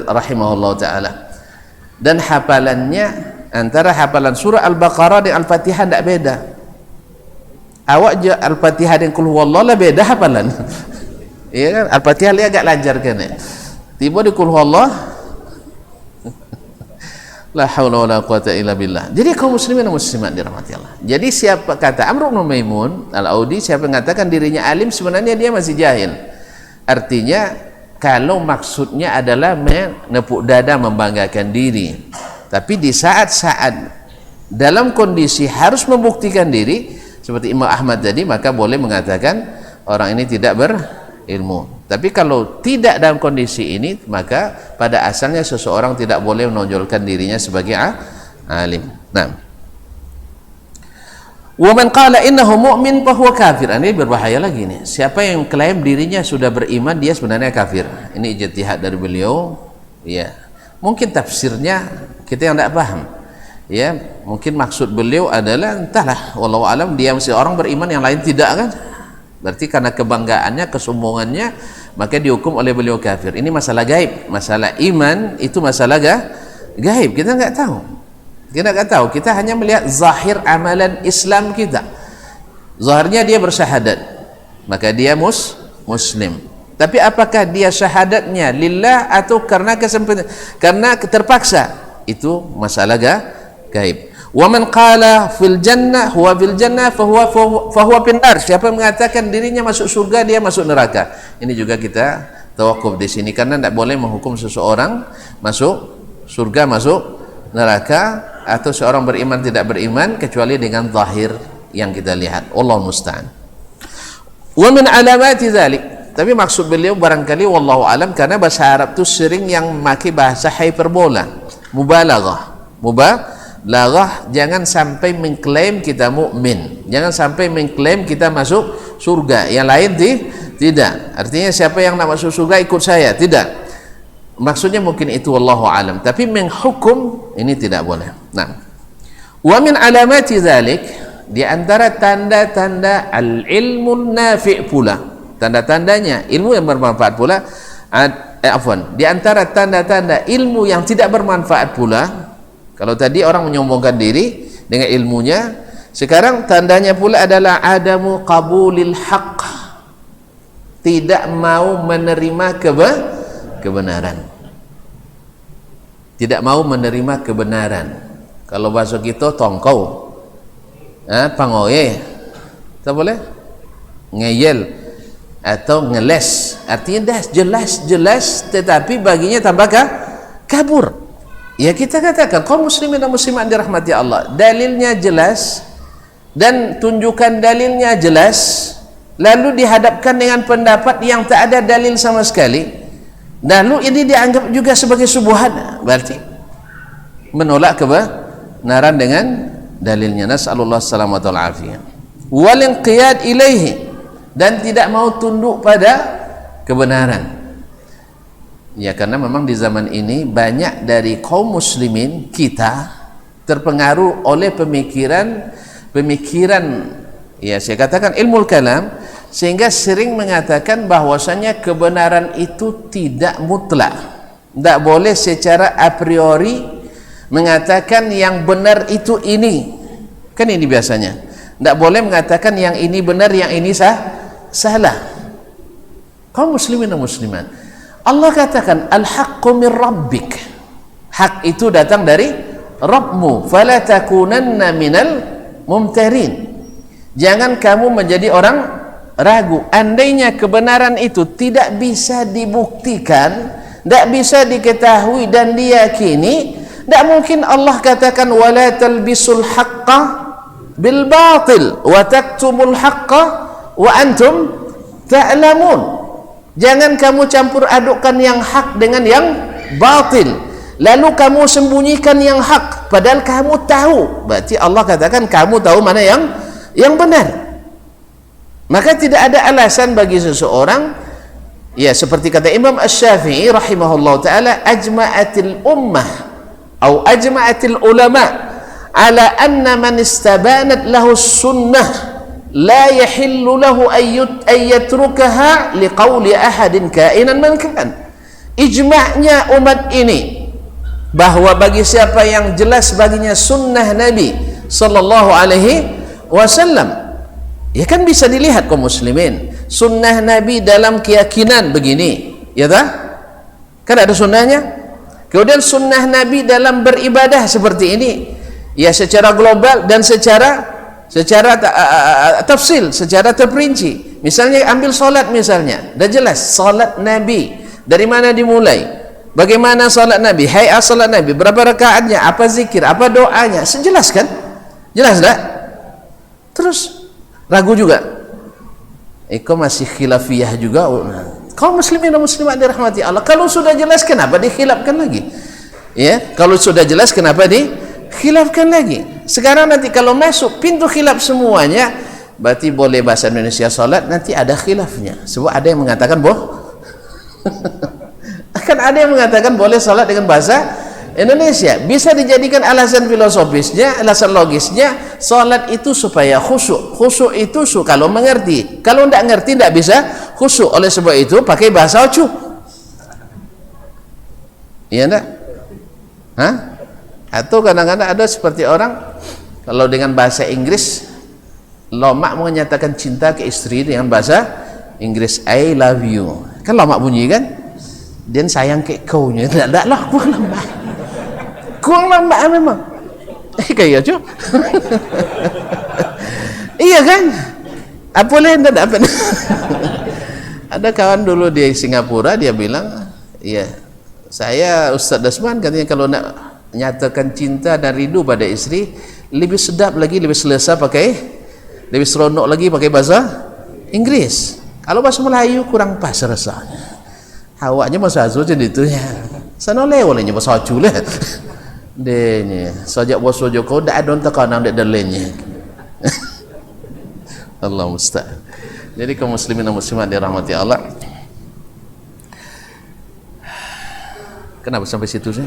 Rahimahullah ta'ala. Dan hafalannya antara hafalan surah Al-Baqarah dan Al-Fatihah tidak beda. Awak je Al-Fatihah dan Qul Huwallah lah beda hafalan. Iya kan? Al-Fatihah dia agak lancar kan ya. Tiba di Qul Huwallah la haula wala quwata illa billah. Jadi kaum muslimin dan muslimat dirahmati Allah. Jadi siapa kata Amr bin Maimun Al-Audi, siapa mengatakan dirinya alim sebenarnya dia masih jahil. Artinya kalau maksudnya adalah menepuk dada membanggakan diri. Tapi di saat-saat dalam kondisi harus membuktikan diri seperti Imam Ahmad tadi, maka boleh mengatakan orang ini tidak berilmu. Tapi kalau tidak dalam kondisi ini, maka pada asalnya seseorang tidak boleh menonjolkan dirinya sebagai alim. Nah, wa man qala innahu mu'min fa huwa kafir. Ini berbahaya lagi nih. Siapa yang klaim dirinya sudah beriman, dia sebenarnya kafir. Ini ijtihad dari beliau. Ya, mungkin tafsirnya kita yang tidak paham. Ya, mungkin maksud beliau adalah entahlah, wallahu alam, dia mesti orang beriman yang lain tidak kan? Berarti karena kebanggaannya, kesombongannya, maka dihukum oleh beliau kafir. Ini masalah gaib. Masalah iman itu masalah gaib. Kita nggak tahu. Kita nggak tahu. Kita hanya melihat zahir amalan Islam kita. Zahirnya dia bersyahadat, maka dia muslim. Tapi apakah dia syahadatnya lillah atau karena kesempatan, karena terpaksa? Itu masalah gaib. Wa man qala fil jannah huwa fil jannah fa huwa fin nar. Siapa mengatakan dirinya masuk surga, dia masuk neraka. Ini juga kita tawakuf di sini karena tidak boleh menghukum seseorang masuk surga, masuk neraka, atau seorang beriman tidak beriman kecuali dengan zahir yang kita lihat. Wallahu musta'an. Wa min alamati dzalik. Tapi maksud beliau barangkali wallahu alam karena bahasa Arab itu sering yang memakai bahasa hyperbola. Mubalaghah, jangan sampai mengklaim kita mukmin, jangan sampai mengklaim kita masuk surga, yang lain tidak. Artinya siapa yang nak masuk surga ikut saya, tidak. Maksudnya mungkin itu wallahu alam, tapi menghukum ini tidak boleh. Nah, wa min alamati dzalik, di antara tanda-tanda al-ilmun nafi' pula, tanda-tandanya ilmu yang bermanfaat pula. Di antara tanda-tanda ilmu yang tidak bermanfaat pula, kalau tadi orang menyombongkan diri dengan ilmunya, sekarang tandanya pula adalah adamu qabulil haqq, tidak mau menerima kebenaran, tidak mau menerima kebenaran. Kalau bahasa kita tongkau, pangoye, tak boleh, ngeyel atau ngeles, artinya dah jelas tetapi baginya tambah kabur. Ya kita katakan kaum muslimin dan muslimat dirahmati Allah, dalilnya jelas dan tunjukkan dalilnya jelas, lalu dihadapkan dengan pendapat yang tak ada dalil sama sekali, lalu ini dianggap juga sebagai syubhat, berarti menolak kebenaran dengan dalilnya. Nasallallahu salamata wal afiyah. Wal inqiyad ilaihi, dan tidak mau tunduk pada kebenaran. Ya, karena memang di zaman ini banyak dari kaum muslimin kita terpengaruh oleh pemikiran, ya saya katakan ilmu kalam, sehingga sering mengatakan bahwasanya kebenaran itu tidak mutlak. Tidak boleh secara a priori mengatakan yang benar itu ini. Kan ini biasanya. Tidak boleh mengatakan yang ini benar, yang ini salah. Kaum muslimin dan muslimat, Allah katakan al-haqqu min rabbik, hak itu datang dari Rabbmu, fala takunanna minal mumtarin, jangan kamu menjadi orang ragu. Andainya kebenaran itu tidak bisa dibuktikan, tidak bisa diketahui dan diyakini, tidak mungkin Allah katakan wala talbisul haqqa bil batil wa taktumul haqqa wa antum ta'lamun. Jangan kamu campur adukkan yang hak dengan yang batil, lalu kamu sembunyikan yang hak padahal kamu tahu. Berarti Allah katakan kamu tahu mana yang benar. Maka tidak ada alasan bagi seseorang, ya seperti kata Imam Asy-Syafi'i rahimahullah taala, ajma'atil ummah atau ajma'atil ulama ala anna man istabanat lahu sunnah la yahillu lahu ayyatrukaha liqauli ahadin kainan man kan. Ijma'nya umat ini bahwa bagi siapa yang jelas baginya sunnah Nabi sallallahu alaihi wasallam, ya kan bisa dilihat kaum muslimin, sunnah Nabi dalam keyakinan begini, ya tak? Kan ada sunnahnya. Kemudian sunnah Nabi dalam beribadah seperti ini, ya secara global dan secara tafsil, secara terperinci. Misalnya ambil solat misalnya, dah jelas solat Nabi dari mana dimulai, bagaimana solat Nabi, hayat solat Nabi, berapa rakaatnya, apa zikir, apa doanya, sejelas kan? Jelas tak? Terus ragu juga, kau masih khilafiyah juga. Kaum muslimin dan muslimat dirahmati Allah, kalau sudah jelas kenapa dikhilafkan lagi? Ya, kalau sudah jelas kenapa dikhilafkan lagi? Sekarang nanti kalau masuk pintu khilaf semuanya, berarti boleh bahasa Indonesia salat, nanti ada khilafnya. Sebab ada yang mengatakan akan ada yang mengatakan boleh salat dengan bahasa Indonesia. Bisa dijadikan alasan filosofisnya, alasan logisnya, salat itu supaya khusyuk. Khusyuk itu kalau mengerti. Kalau tidak ngerti tidak bisa khusyuk. Oleh sebab itu pakai bahasa ocu. Iya enggak? Hah? Atau kadang-kadang ada seperti orang kalau dengan bahasa Inggris lomak menyatakan cinta ke istri dengan bahasa Inggris, I love you. Kan lomak bunyi kan? Dan sayang ke kau nya. Tidak lah, kurang lama memang. Kayak tu. Iya kan? Apa lain tak apa. Ada kawan dulu di Singapura, dia bilang, iya, saya Ustaz Dasman katanya kalau nak nyatakan cinta dan rindu pada istri lebih sedap lagi, lebih selesa lebih seronok lagi pakai bahasa Inggris. Kalau bahasa Melayu kurang pas rasanya. Awaknya bahasa Azu jadi itu ya. Sana lewalnya bahasa Acu lah. Denya sejak bos Joko dak ada untuk kanan dak dalenya. Allah musta'an. Jadi kaum muslimin dan muslimat dirahmati Allah. Kenapa sampai situ sih?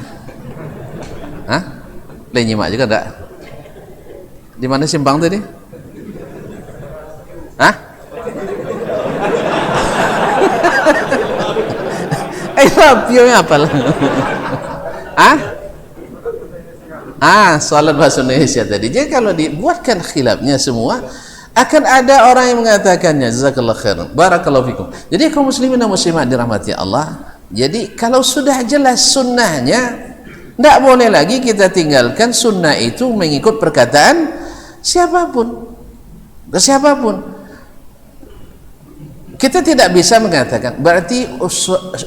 Hah? Lain nyimak juga tak? Di mana simpang tadi? Hah? Pionya apa lah? Hah? Salat bahasa Indonesia tadi. Jadi kalau dibuatkan khilafnya semua, akan ada orang yang mengatakannya. Jazakallahu khairan, barakallahu fikum. Jadi kaum muslimin dan muslimat dirahmati Allah, jadi kalau sudah jelas sunnahnya, tidak boleh lagi kita tinggalkan sunnah itu mengikut perkataan siapapun. Kita tidak bisa mengatakan berarti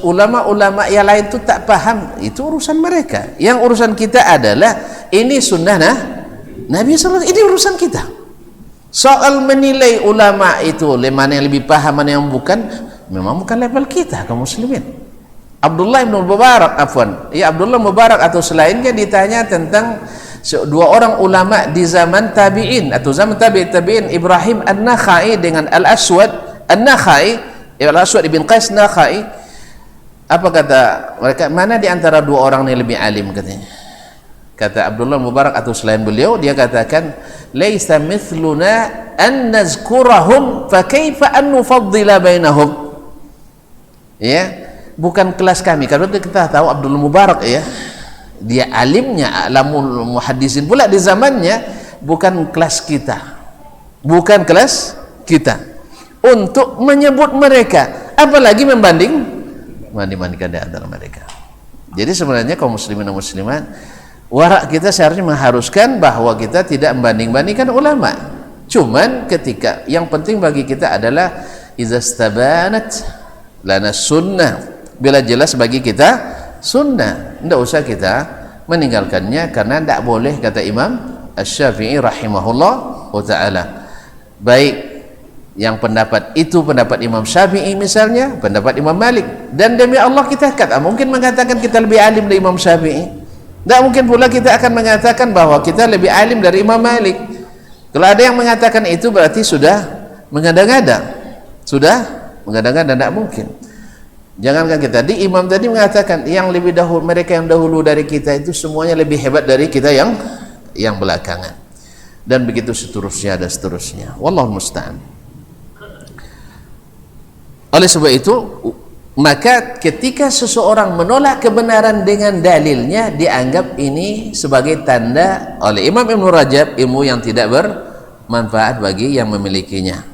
ulama-ulama yang lain itu tak paham, itu urusan mereka. Yang urusan kita adalah ini sunnah Nabi SAW, ini urusan kita. Soal menilai ulama itu mana yang lebih paham, mana yang bukan, memang bukan level kita kaum muslimin. Abdullah bin Mubarak, Abdullah Mubarak atau selainnya ditanya tentang dua orang ulama di zaman tabi'in atau zaman tabi'in, Ibrahim An-Nakhai dengan Al-Aswad An-Nakhai, Al-Aswad ibn Qais Nakhai. Apa kata mereka, mana di antara dua orang ini lebih alim katanya? Kata Abdullah Mubarak atau selain beliau, dia katakan, laisa mithluna an nazkurahum fa kaifa an nufaddila bainahum. Ya, bukan kelas kami. Kalau kita tahu Abdullah Mubarak, ya, dia alimnya, alamul muhaddisin pula di zamannya, bukan kelas kita, bukan kelas kita untuk menyebut mereka, apalagi membandingkan di antara mereka. Jadi sebenarnya kaum muslimin dan muslimat, warak kita seharusnya mengharuskan bahwa kita tidak membanding-bandingkan ulama. Cuman ketika yang penting bagi kita adalah izastabanat lana sunnah, bila jelas bagi kita sunnah, tidak usah kita meninggalkannya, karena tidak boleh, kata Imam Asy-Syafi'i rahimahullah, Ta'ala. Baik yang pendapat itu pendapat Imam Syafi'i misalnya, pendapat Imam Malik, dan demi Allah kita mungkin mengatakan kita lebih alim dari Imam Syafi'i. Tidak mungkin pula kita akan mengatakan bahwa kita lebih alim dari Imam Malik. Kalau ada yang mengatakan itu berarti sudah mengada-ngada, tidak mungkin. Jangankan kita, di imam tadi mengatakan yang lebih dahulu, mereka yang dahulu dari kita itu semuanya lebih hebat dari kita yang belakangan, dan begitu seterusnya dan seterusnya. Wallahu musta'an. Oleh sebab itu, maka ketika seseorang menolak kebenaran dengan dalilnya, dianggap ini sebagai tanda oleh Imam Ibn Rajab ilmu yang tidak bermanfaat bagi yang memilikinya.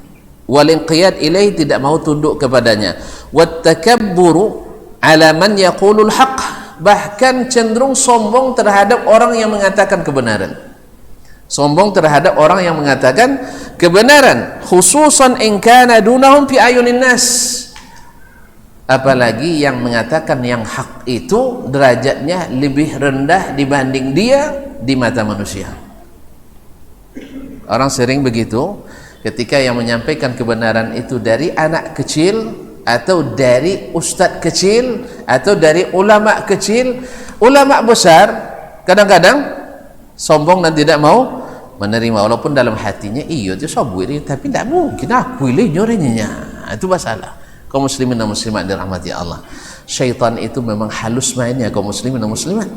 Wal inqiyad ilaih, tidak mau tunduk kepadanya. Wat takabburu ala man yaqulul haqq, bahkan cenderung sombong terhadap orang yang mengatakan kebenaran. Sombong terhadap orang yang mengatakan kebenaran, khususan in kana dunahum fi ayunin nas, apalagi yang mengatakan yang hak itu derajatnya lebih rendah dibanding dia di mata manusia. Orang sering begitu ketika yang menyampaikan kebenaran itu dari anak kecil, atau dari ustadz kecil, atau dari ulama kecil. Ulama besar kadang-kadang sombong dan tidak mau menerima, walaupun dalam hatinya iya itu sombong, tapi tidak mungkin aku ini nyorinya. Itu masalah. Kaum muslimin dan muslimat dirahmati Allah, syaitan itu memang halus mainnya kaum muslimin dan muslimat.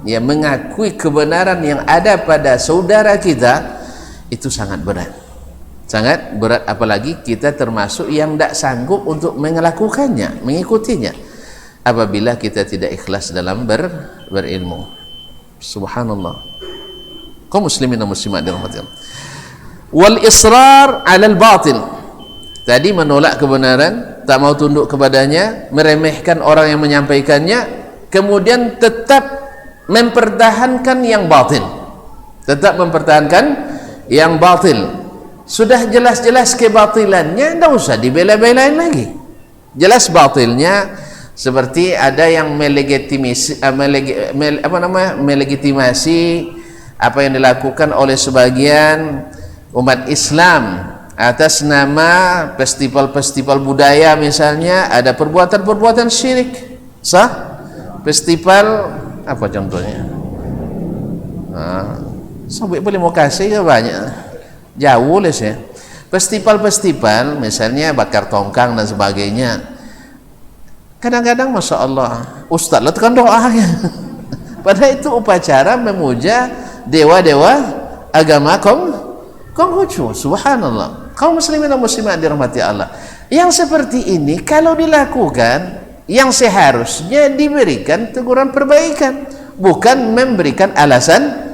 Ya, mengakui kebenaran yang ada pada saudara kita itu sangat berat, apalagi kita termasuk yang tidak sanggup untuk melakukannya, mengikutinya, apabila kita tidak ikhlas dalam berilmu. Subhanallah. Kaum muslimin dan muslimat dirahmati Allah. Wal israr 'alal batil, tadi menolak kebenaran, tak mau tunduk kepadanya, meremehkan orang yang menyampaikannya, kemudian tetap mempertahankan yang batil, sudah jelas-jelas kebatilannya, tidak usah dibela-belain lagi, jelas batilnya. Seperti ada yang melegitimasi apa yang dilakukan oleh sebagian umat Islam atas nama festival-festival budaya, misalnya ada perbuatan-perbuatan syirik. Festival apa contohnya? Sampai boleh mau kasih ya banyak, jauh les ya. Festival-festival misalnya bakar tongkang dan sebagainya. Kadang-kadang masya Allah ustaz lah tekan doanya. Padahal itu upacara memuja dewa-dewa agama Konghucu. Subhanallah. Kaum muslimin dan muslimat dirahmati Allah, yang seperti ini kalau dilakukan, yang seharusnya diberikan teguran perbaikan, bukan memberikan alasan.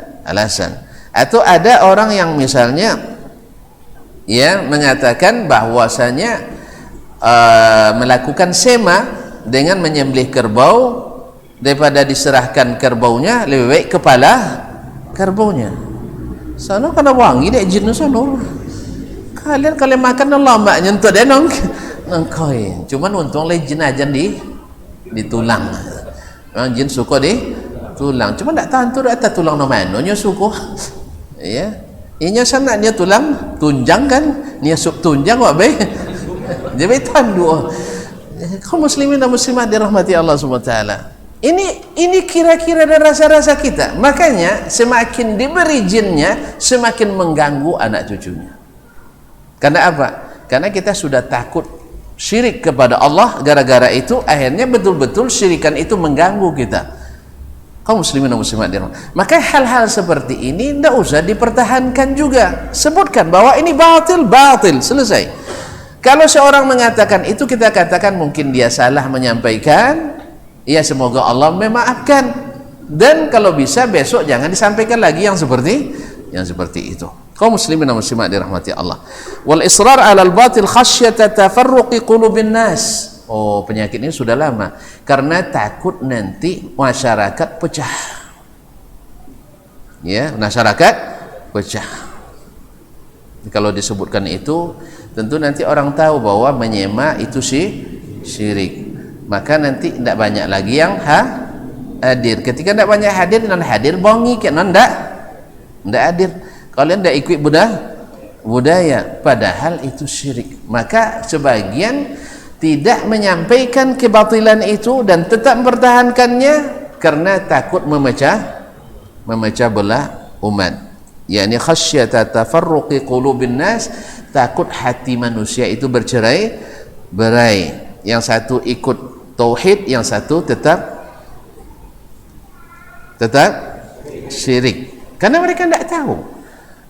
Atau ada orang yang misalnya ya mengatakan bahwasanya melakukan sema dengan menyembelih kerbau, daripada diserahkan kerbaunya lebih baik kepala kerbaunya. Sana kena wangi dek jin sana. Kalian kalau makan lama nyentuh deh nongkoin. Cuman untung leh jin aja di tulang. Memang jin suka di tulang. Cuma tak tahu tu ada tulang nama nya suka. Ya. Inya sana dia tulang tunjang kan? Nia sup tunjang wak be. Jadi tandu. Kaum muslimin dan muslimat dirahmati Allah Subhanahu wa taala. Ini kira-kira dan rasa-rasa kita. Makanya semakin diberi jinnya, semakin mengganggu anak cucunya. Karena apa? Karena kita sudah takut syirik kepada Allah. Gara-gara itu akhirnya betul-betul syirikan itu mengganggu kita. Kaum muslimin dan muslimat dirahmati. Maka hal-hal seperti ini tidak usah dipertahankan juga. Sebutkan bahwa ini batil, selesai. Kalau seorang mengatakan itu, kita katakan mungkin dia salah menyampaikan. Ya, semoga Allah memaafkan, dan kalau bisa besok jangan disampaikan lagi yang seperti itu. Kaum muslimin dan muslimat dirahmati Allah. Wal israr 'alal batil khasyata tafarruqi qulubin nas. Oh, penyakit ini sudah lama, karena takut nanti masyarakat pecah. Ya, masyarakat pecah. Kalau disebutkan itu, tentu nanti orang tahu bahwa menyema itu syirik. Maka nanti tidak banyak lagi yang hadir. Ketika tidak banyak hadir, non hadir bongi, non tidak hadir. Kalian tidak ikut budaya, padahal itu syirik. Maka sebagian tidak menyampaikan kebatilan itu dan tetap mempertahankannya karena takut memecah belah umat, yakni khasyata tafarruqi qulubin nas, takut hati manusia itu bercerai-berai, yang satu ikut tauhid, yang satu tetap syirik, karena mereka tidak tahu.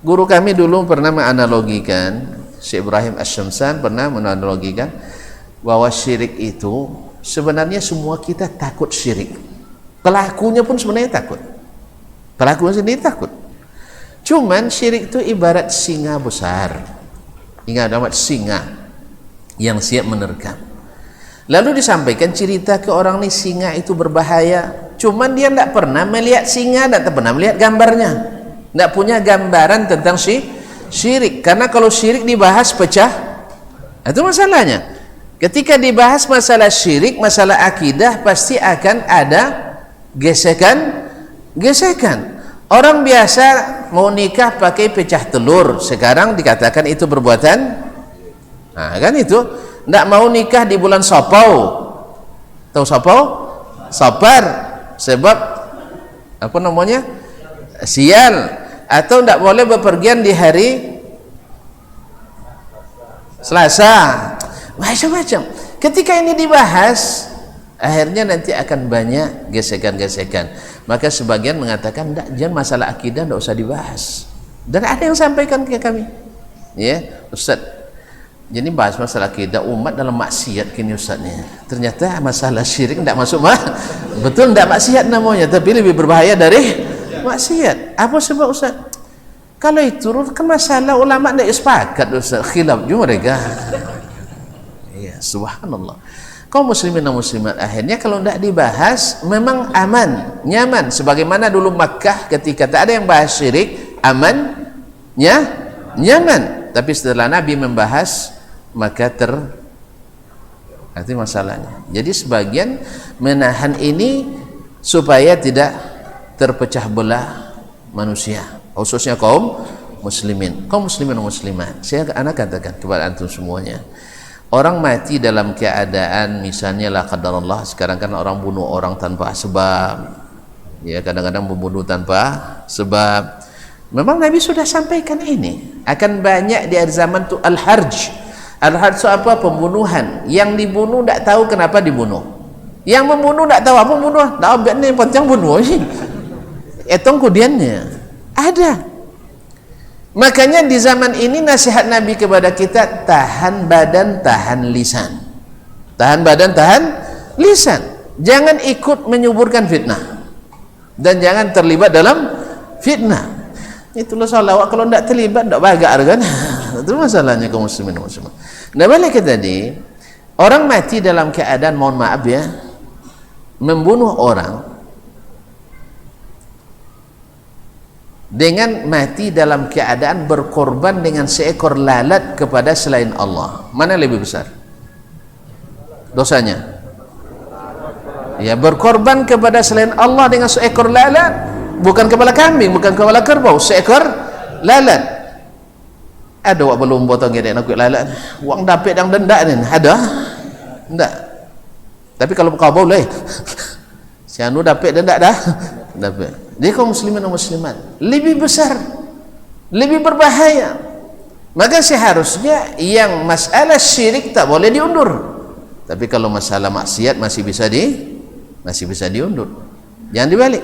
Guru kami dulu pernah menganalogikan, Syekh Ibrahim Asy-Syamsan pernah menganalogikan bahwa syirik itu sebenarnya semua kita takut syirik, pelakunya pun sebenarnya takut, pelakunya sendiri takut. Cuman syirik itu ibarat singa besar, ingat amat, singa yang siap menerkam. Lalu disampaikan cerita ke orang nih, singa itu berbahaya, cuman dia tidak pernah melihat singa, tidak pernah melihat gambarnya, tidak punya gambaran tentang syirik. Karena kalau syirik dibahas pecah, itu masalahnya. Ketika dibahas masalah syirik, masalah akidah, pasti akan ada gesekan. Orang biasa mau nikah pakai pecah telur, sekarang dikatakan itu perbuatan, nah kan itu. Tidak mau nikah di bulan Sopau, tahu Sopau? Sopar, sebab apa namanya, sial. Atau tidak boleh bepergian di hari Selasa, macam-macam. Ketika ini dibahas, akhirnya nanti akan banyak gesekan-gesekan. Maka sebagian mengatakan, jangan masalah akidah tidak usah dibahas. Dan ada yang sampaikan ke kami, ya Ustaz, jadi bahas masalah akidah umat dalam maksiat kini Ustaznya. Ternyata masalah syirik tidak masuk betul, tidak maksiat namanya, tapi lebih berbahaya dari maksiat. Apa sebab Ustaz? Kalau itu kan masalah ulama tidak sepakat Ustaz, khilaf juga mereka. Ya, subhanallah. Kaum muslimin dan muslimat, akhirnya kalau tidak dibahas memang aman, nyaman. Sebagaimana dulu Makkah ketika tak ada yang bahas syirik, amannya nyaman. Tapi setelah Nabi membahas, maka itu masalahnya. Jadi sebagian menahan ini supaya tidak terpecah belah manusia, khususnya kaum muslimin dan muslimat. Anak katakan kepada antum semuanya, orang mati dalam keadaan misalnya la qadarullah, sekarang kan orang bunuh orang tanpa sebab, ya kadang-kadang membunuh tanpa sebab. Memang Nabi sudah sampaikan ini akan banyak di akhir zaman itu al-harj. Al-harj itu apa? Pembunuhan. Yang dibunuh tidak tahu kenapa dibunuh, yang membunuh tidak tahu apa membunuh, tidak tahu yang penting bunuh etong kudiannya ada. Makanya di zaman ini nasihat Nabi kepada kita, tahan badan, tahan lisan. Tahan badan, tahan lisan. Jangan ikut menyuburkan fitnah dan jangan terlibat dalam fitnah. Itulah salawat, kalau tidak terlibat tidak bagar kan. Itu masalahnya kaum muslimin dan muslimat. Nah, balik ke tadi, orang mati dalam keadaan, mohon maaf ya, membunuh orang, dengan mati dalam keadaan berkorban dengan seekor lalat kepada selain Allah, mana lebih besar dosanya? Ya, berkorban kepada selain Allah dengan seekor lalat, bukan kepala kambing, bukan kepala kerbau, seekor lalat. Ada wak belum potong gede nak lalat, wang dapat yang denda ni ada? Enggak. Tapi kalau kau boleh, si anu dapat denda dah, dapat. Dia kaum muslimin dan muslimat lebih besar, lebih berbahaya. Maka seharusnya yang masalah syirik tak boleh diundur, tapi kalau masalah maksiat masih bisa diundur, jangan dibalik.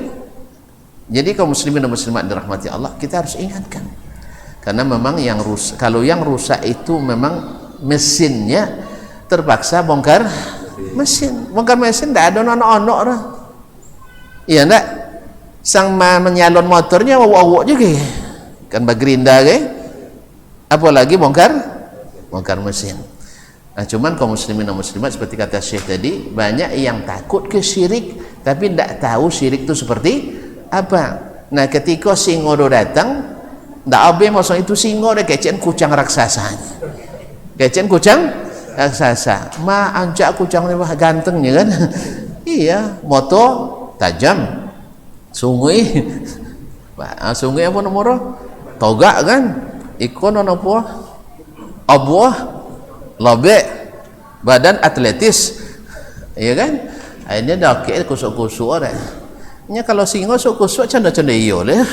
Jadi kaum muslimin dan muslimat dirahmati Allah, kita harus ingatkan, karena memang yang rusak, kalau yang rusak itu memang mesinnya, terpaksa bongkar mesin tidak ada onok-onok lah, iya enggak? Sang menyalon motornya wawak juga kan, bagerinda ke, apalagi bongkar mesin. Nah, cuman kaum muslimin dan muslimat seperti kata Syekh tadi, banyak yang takut ke syirik tapi tidak tahu syirik itu seperti apa. Nah, ketika singo datang, tidak abe maksud itu singo dia kecen kucang raksasa, ma anjak kucang ni gantengnya kan. Iya, moto tajam, sungui apa nomor togak kan, ikon apa? Abuah, lobek, badan atletis, ya kan? Akhirnya dah ke kusuk-kusuk orang. Nya kalau singo sok kusuk canda-canda iyo lah.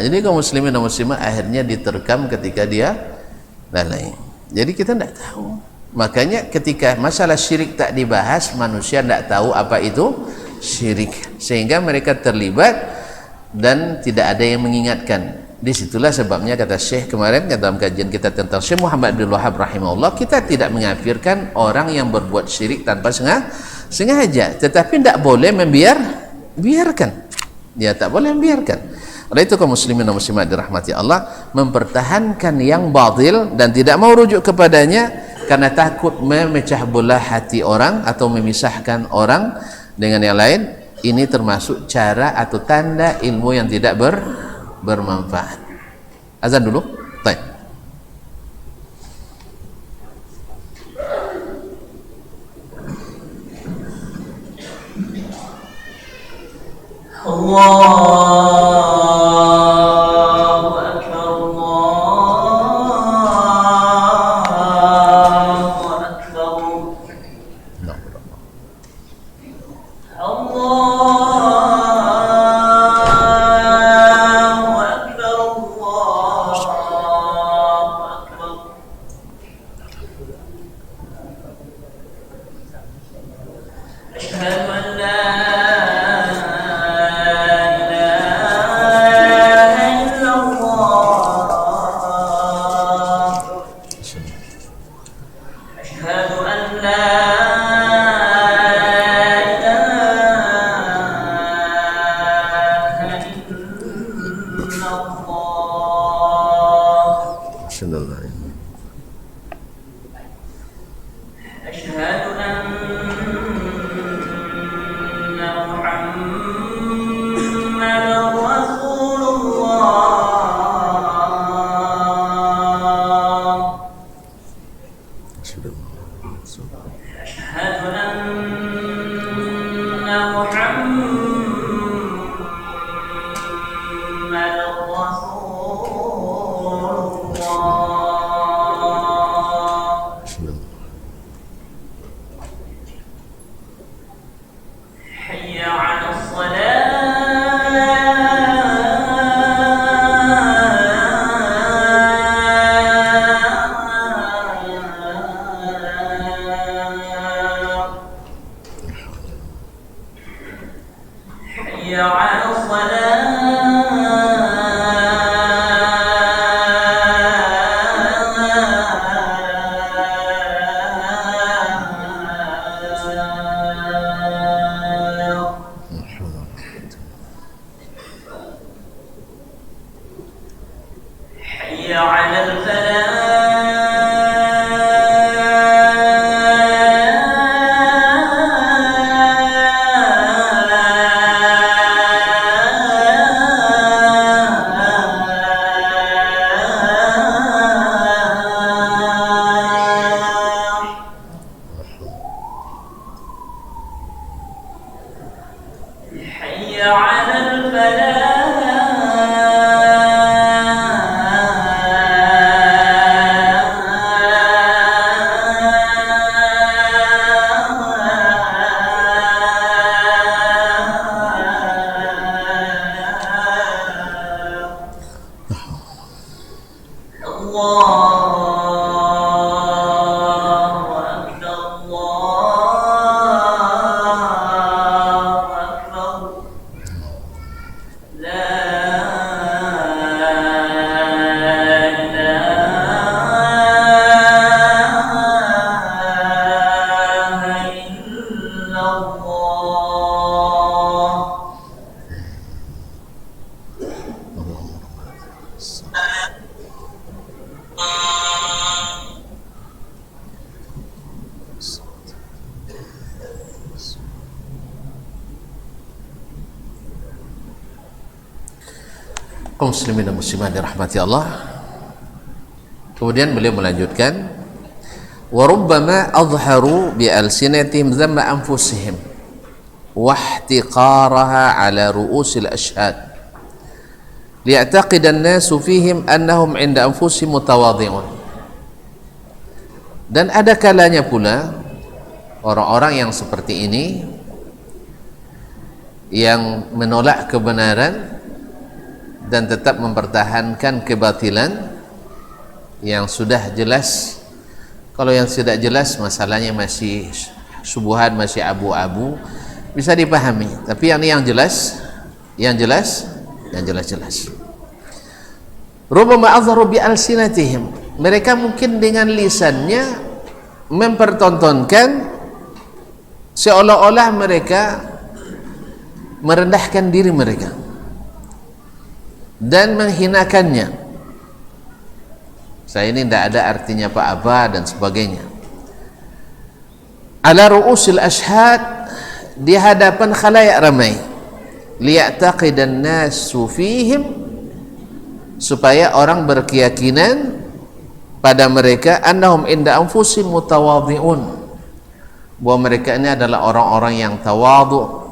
Jadi kaum muslimin dan muslimat akhirnya diterkam ketika dia lalai. Jadi kita tidak tahu. Makanya ketika masalah syirik tak dibahas, manusia tidak tahu apa itu syirik, sehingga mereka terlibat dan tidak ada yang mengingatkan. Disitulah sebabnya kata Syekh kemarin dalam kajian kita tentang Syekh Muhammad bin Wahab rahimahullah, kita tidak mengkafirkan orang yang berbuat syirik tanpa sengaja, tetapi tidak boleh biarkan. Dia tak boleh membiarkan. Oleh itu kaum muslimin dan muslimat dirahmati Allah, mempertahankan yang batil dan tidak mau rujuk kepadanya karena takut memecah belah hati orang atau memisahkan orang dengan yang lain. Ini termasuk cara atau tanda ilmu yang tidak bermanfaat. Azan dulu. Baik. Allahu Akbar, Allahu Akbar, Allahu Akbar, Allahu Akbar. Asyhadu an la kaum muslimin dan muslimat dirahmati Allah. Kemudian beliau melanjutkan, wa rubbama adharu bi alsinatihim dhamma anfusihim wa ihtiqaraha ala ru'usil ashhad liya'taqidan nasu fihim annahum 'inda anfusihim mutawadhi'un. Dan ada kalanya pula orang-orang yang seperti ini yang menolak kebenaran dan tetap mempertahankan kebatilan yang sudah jelas. Kalau yang tidak jelas masalahnya masih subuhan, masih abu-abu, bisa dipahami. Tapi yang jelas, yang jelas rubbama azharu bi alsinatihim, mereka mungkin dengan lisannya mempertontonkan seolah-olah mereka merendahkan diri mereka dan menghinakannya. Saya ini tidak ada artinya apa-apa dan sebagainya. Ala ru'usil ashhad, di hadapan khalayak ramai, liya'taqidan nasu fihim, supaya orang berkeyakinan pada mereka annahum inda anfusihim mutawadhi'un, bahwa mereka ini adalah orang-orang yang tawadhu,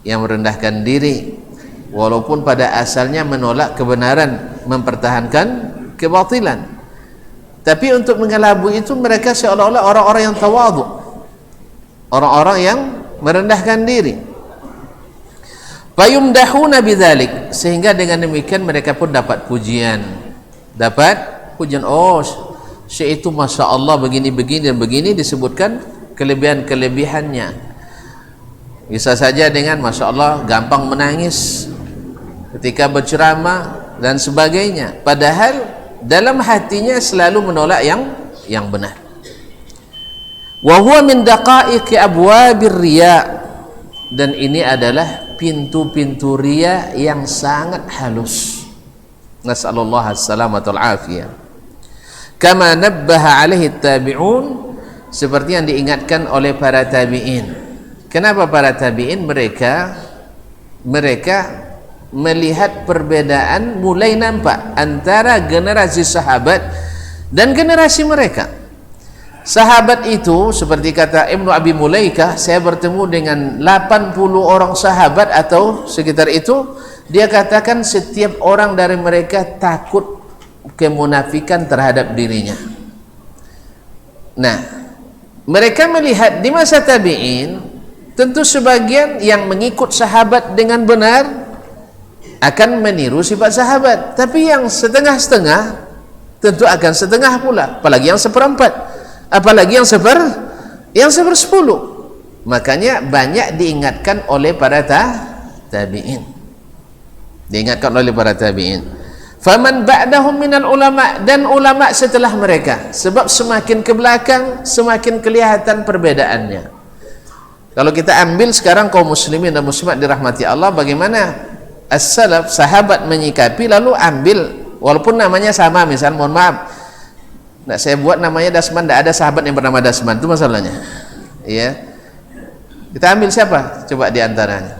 yang merendahkan diri, walaupun pada asalnya menolak kebenaran, mempertahankan kebatilan. Tapi untuk mengelabui itu mereka seolah-olah orang-orang yang tawadhu, orang-orang yang merendahkan diri. Fayumdahuna bidzalik, sehingga dengan demikian mereka pun dapat pujian. Oh, syekh itu masya Allah begini-begini dan begini, disebutkan kelebihan-kelebihannya. Bisa saja dengan masya Allah gampang menangis ketika berceramah dan sebagainya, padahal dalam hatinya selalu menolak yang benar. Wa huwa min daqaiqi abwabir riya, dan ini adalah pintu-pintu riya yang sangat halus. Nas'alullah as-salamatul afiyah. Kama nabbaha alaihi tabi'un, seperti yang diingatkan oleh para tabi'in. Kenapa para tabi'in? Mereka melihat perbedaan mulai nampak antara generasi sahabat dan generasi mereka. Sahabat itu seperti kata Ibnu Abi Mulaikah, saya bertemu dengan 80 orang sahabat atau sekitar itu, dia katakan setiap orang dari mereka takut kemunafikan terhadap dirinya. Nah, mereka melihat di masa tabi'in, tentu sebagian yang mengikut sahabat dengan benar akan meniru sifat sahabat, tapi yang setengah-setengah tentu akan setengah pula, apalagi yang seperempat, apalagi yang sepersepuluh. Makanya banyak diingatkan oleh para tabi'in, diingatkan oleh para tabi'in. Faman ba'dahum minal ulama, dan ulama setelah mereka, sebab semakin ke belakang semakin kelihatan perbedaannya. Kalau kita ambil sekarang kaum muslimin dan muslimat dirahmati Allah, bagaimana as-salaf, sahabat menyikapi, lalu ambil walaupun namanya sama, misal mohon maaf, nah, saya buat namanya Dasman, tidak ada sahabat yang bernama Dasman, itu masalahnya. Ya, kita ambil siapa coba diantaranya?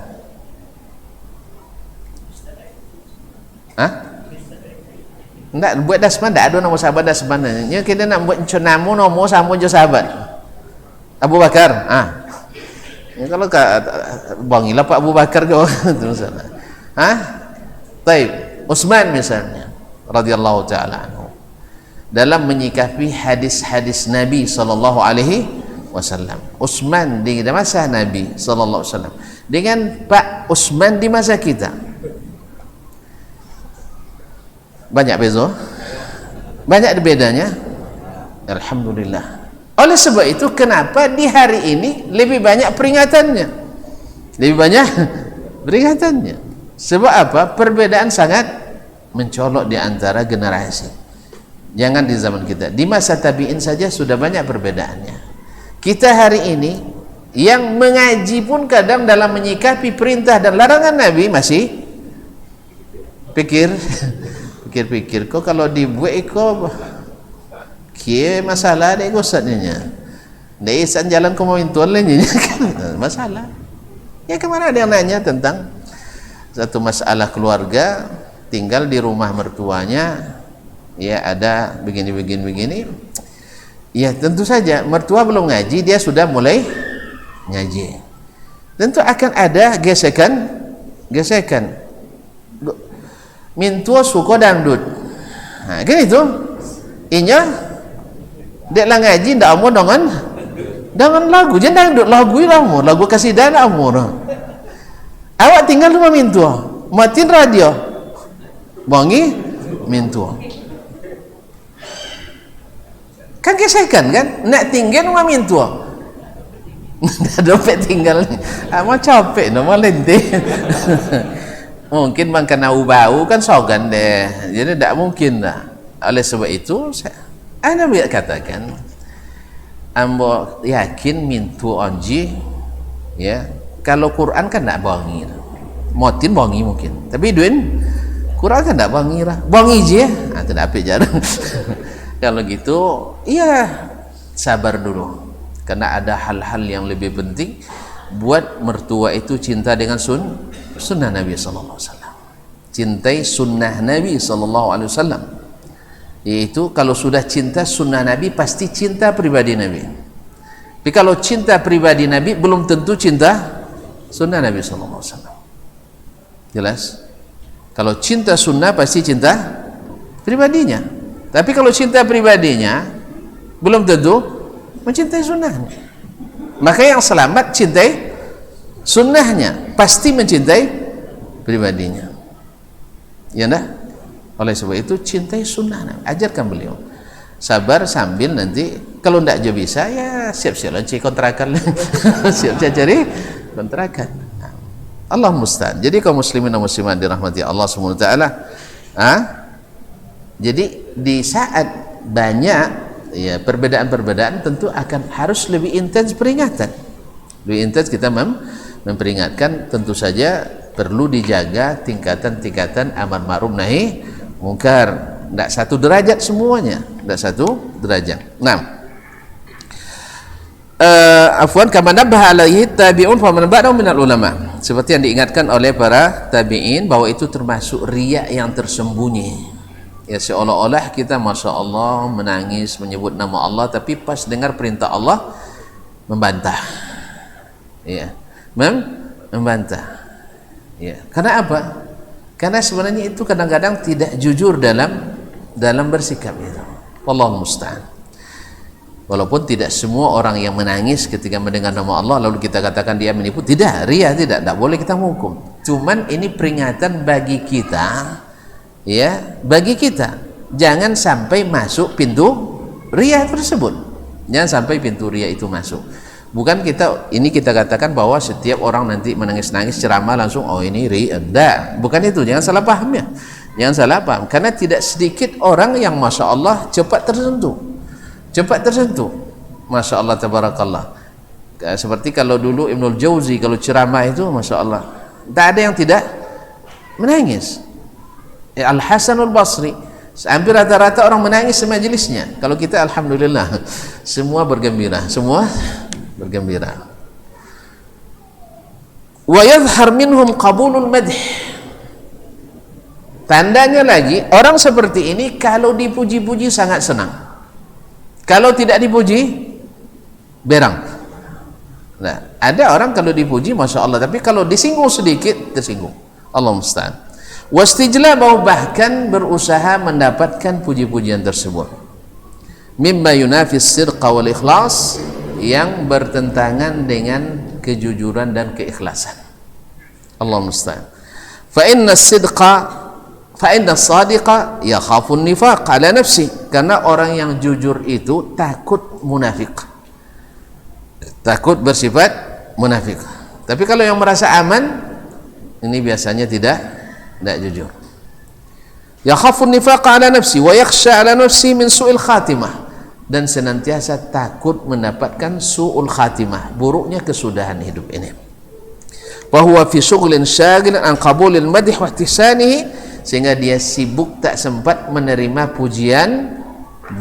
Hah? Tidak buat Dasman, tidak ada nama sahabat Dasman. Nya kita nak buat namu nomo sama je sahabat. Abu Bakar. Ya, kalau bangilah Pak Abu Bakar ke itu masalah. Taib. Utsman misalnya radhiyallahu taala anhu, dalam menyikapi hadis-hadis Nabi sallallahu alaihi wasallam. Utsman di masa Nabi sallallahu alaihi wasallam dengan Pak Utsman di masa kita, banyak beza, banyak bedanya. Alhamdulillah. Oleh sebab itu kenapa di hari ini lebih banyak peringatannya, lebih banyak peringatannya. Sebab apa? Perbedaan sangat mencolok di antara generasi. Jangan di zaman kita, di masa tabi'in saja sudah banyak perbedaannya. Kita hari ini yang mengaji pun kadang dalam menyikapi perintah dan larangan Nabi masih pikir kok kalau dibuat kok kia masalah dek gosatnya, dek isan jalan kau mau intuan lainnya masalah. Ya kemana ada yang nanya tentang satu masalah keluarga, tinggal di rumah mertuanya, ya ada begini. Ya tentu saja mertua belum ngaji, dia sudah mulai ngaji. Tentu akan ada gesekan. mintua suka dangdut. Kan itu. Inya dek lah ngaji ndak amur dengan lagu je dangdut, lagu amur, lagu kasidah amur. Awak tinggal rumah mintua, matiin radio. Bongi mintua. Kan kesekan kan? Nak tinggal rumah mintua. Dompet tinggal ni. Mau capek nama lente. Mungkin bang kena bau kan sogan deh. Jadi tak mungkin dah. Oleh sebab itu ana biar katakan ambo yakin mintu onji ya. Kalau Quran kan tak bongi. Motin bongi mungkin. Tapi duin Quran kan tak bongi lah. Bongi je. Tidak apa jarang. Kalau gitu, iya sabar dulu. Karena ada hal-hal yang lebih penting buat mertua itu cinta dengan sunnah Nabi sallallahu alaihi wasallam. Cintai sunnah Nabi sallallahu alaihi wasallam. Yaitu kalau sudah cinta sunnah Nabi pasti cinta pribadi Nabi. Tapi kalau cinta pribadi Nabi belum tentu cinta sunnah Nabi sallallahu alaihi wasallam. Jelas? Kalau cinta sunnah pasti cinta pribadinya. Tapi kalau cinta pribadinya belum tentu mencintai sunnahnya. Maka yang selamat cintai sunnahnya, pasti mencintai pribadinya. Ya dah. Oleh sebab itu cintai sunnah, ajarkan beliau. Sabar sambil nanti kalau tidak je bisa ya siap-siap cari kontrakan. Siap-siap cari kontrakan. Allah musta'an. Jadi kaum muslimin dan muslimat dirahmati Allah Subhanahu wa taala, jadi di saat banyak ya perbedaan-perbedaan tentu akan harus lebih intens peringatan. Lebih intens kita memperingatkan, tentu saja perlu dijaga tingkatan-tingkatan amar ma'ruf nahi mungkar. Tidak satu derajat semuanya, tidak satu derajat. Nah, afwan kama nabbaha alaihi tabi'un fa man ba'dahu minal ulama. Seperti yang diingatkan oleh para tabi'in bahwa itu termasuk riya yang tersembunyi. Ya seolah-olah kita Masya Allah menangis menyebut nama Allah, tapi pas dengar perintah Allah membantah. Ya, membantah. Ya, karena apa? Karena sebenarnya itu kadang-kadang tidak jujur dalam bersikap itu. Wallahu musta'an. Walaupun tidak semua orang yang menangis ketika mendengar nama Allah lalu kita katakan dia menipu, tidak, riya tidak boleh kita menghukum. Cuman ini peringatan bagi kita, ya, bagi kita jangan sampai masuk pintu riya tersebut. Jangan sampai pintu riya itu masuk. Bukan ini kita katakan bahwa setiap orang nanti menangis-nangis ceramah langsung oh ini riya. Tidak, bukan itu. Jangan salah paham ya. Jangan salah paham. Karena tidak sedikit orang yang Masya Allah cepat tersentuh. Masya Allah tabarakallah. Seperti kalau dulu Ibnul Jauzi kalau ceramah itu Masya Allah tak ada yang tidak menangis. Al-Hasanul Basri hampir rata-rata orang menangis semajlisnya. Kalau kita alhamdulillah semua bergembira. Wa yadhhar minhum qabulul madh. Tandanya lagi orang seperti ini kalau dipuji-puji sangat senang. Kalau tidak dipuji berang. Nah, ada orang kalau dipuji Masya Allah, tapi kalau disinggung sedikit tersinggung. Allah musta'an. Wastijlabahu, bahkan berusaha mendapatkan puji-pujian tersebut. Mimma yunafis sidqa wal ikhlas, yang bertentangan dengan kejujuran dan keikhlasan. Allah musta'an. Fa inna as-sadiqa yakhafun nifaq ala nafsi, karena orang yang jujur itu takut munafik, takut bersifat munafik. Tapi kalau yang merasa aman ini biasanya tidak jujur. Yakhafun nifaq ala nafsi wa yakhsha ala nafsi min su'il khatimah, dan senantiasa takut mendapatkan su'ul khatimah, buruknya kesudahan hidup ini. Wa huwa fi syughlin syagilin an qabulil madh wa ihtisanihi, sehingga dia sibuk tak sempat menerima pujian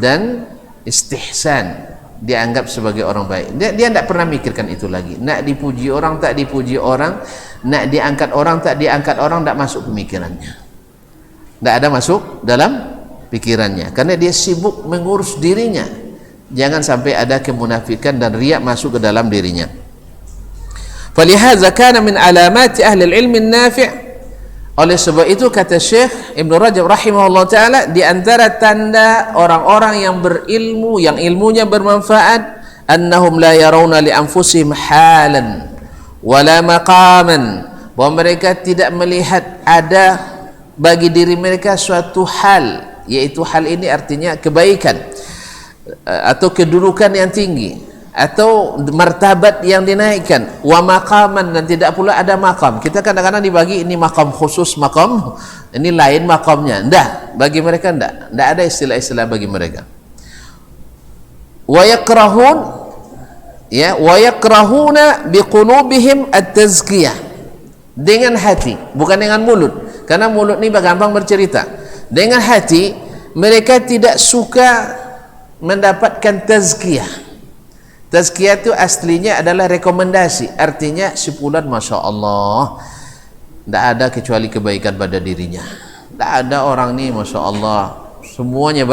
dan istihsan, dianggap sebagai orang baik. Dia tidak pernah mikirkan itu lagi. Nak dipuji orang tak dipuji orang, nak diangkat orang tak diangkat orang, tak masuk pemikirannya, tidak ada masuk dalam pikirannya, karena dia sibuk mengurus dirinya. Jangan sampai ada kemunafikan dan riya masuk ke dalam dirinya. Falihadza kana min alamati ahli al-ilm an-nafi' Oleh sebab itu kata Syekh Ibn Rajab rahimahullah ta'ala, di antara tanda orang-orang yang berilmu, yang ilmunya bermanfaat, annahum la yarawna li anfusihim halan wala maqaman, bahwa mereka tidak melihat ada bagi diri mereka suatu hal, yaitu hal ini artinya kebaikan atau kedudukan yang tinggi atau martabat yang dinaikkan, wa maqaman, dan tidak pula ada maqam. Kita kadang-kadang dibagi ini maqam khusus, maqam ini lain maqamnya. Enggak, bagi mereka enggak ada istilah-istilah bagi mereka. Wa yakrahun, ya, wa yakrahuna biqulubihim at-tazkiyah, dengan hati, bukan dengan mulut, karena mulut ni gampang bercerita. Dengan hati mereka tidak suka mendapatkan tazkiyah. Tazkiyah itu aslinya adalah rekomendasi, artinya sepulan Masya Allah, tidak ada kecuali kebaikan pada dirinya, tidak ada orang ni Masya Allah semuanya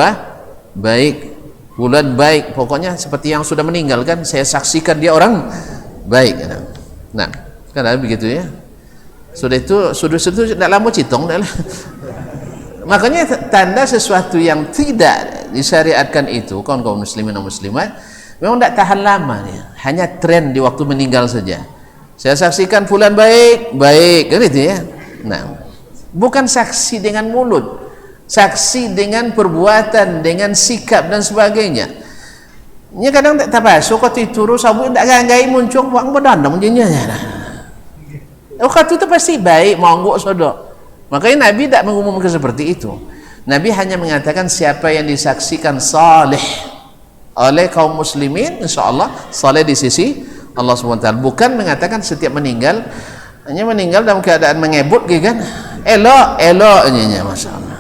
baik, bulan baik, pokoknya seperti yang sudah meninggal kan, saya saksikan dia orang baik. Nah, kan ada begitu ya. Sudah itu tidak lama citong dah lah. Makanya tanda sesuatu yang tidak disyariatkan itu, kaum muslimin dan muslimat, memang tidak tahan lama nih, hanya tren di waktu meninggal saja. Saya saksikan fulan baik, kan itu ya. Nah, bukan saksi dengan mulut, saksi dengan perbuatan, dengan sikap dan sebagainya. Ini kadang tak pasuk kau tituru sabu tak ganggai muncul wang bedandang jennya. Oh kata itu pasti baik, monggo sodok. Makanya Nabi tidak mengumumkan seperti itu. Nabi hanya mengatakan siapa yang disaksikan saleh oleh kaum muslimin, insyaallah saleh di sisi Allah SWT. Bukan mengatakan setiap meninggal, hanya meninggal dalam keadaan mengebut gitu kan, eloknya masyaallah.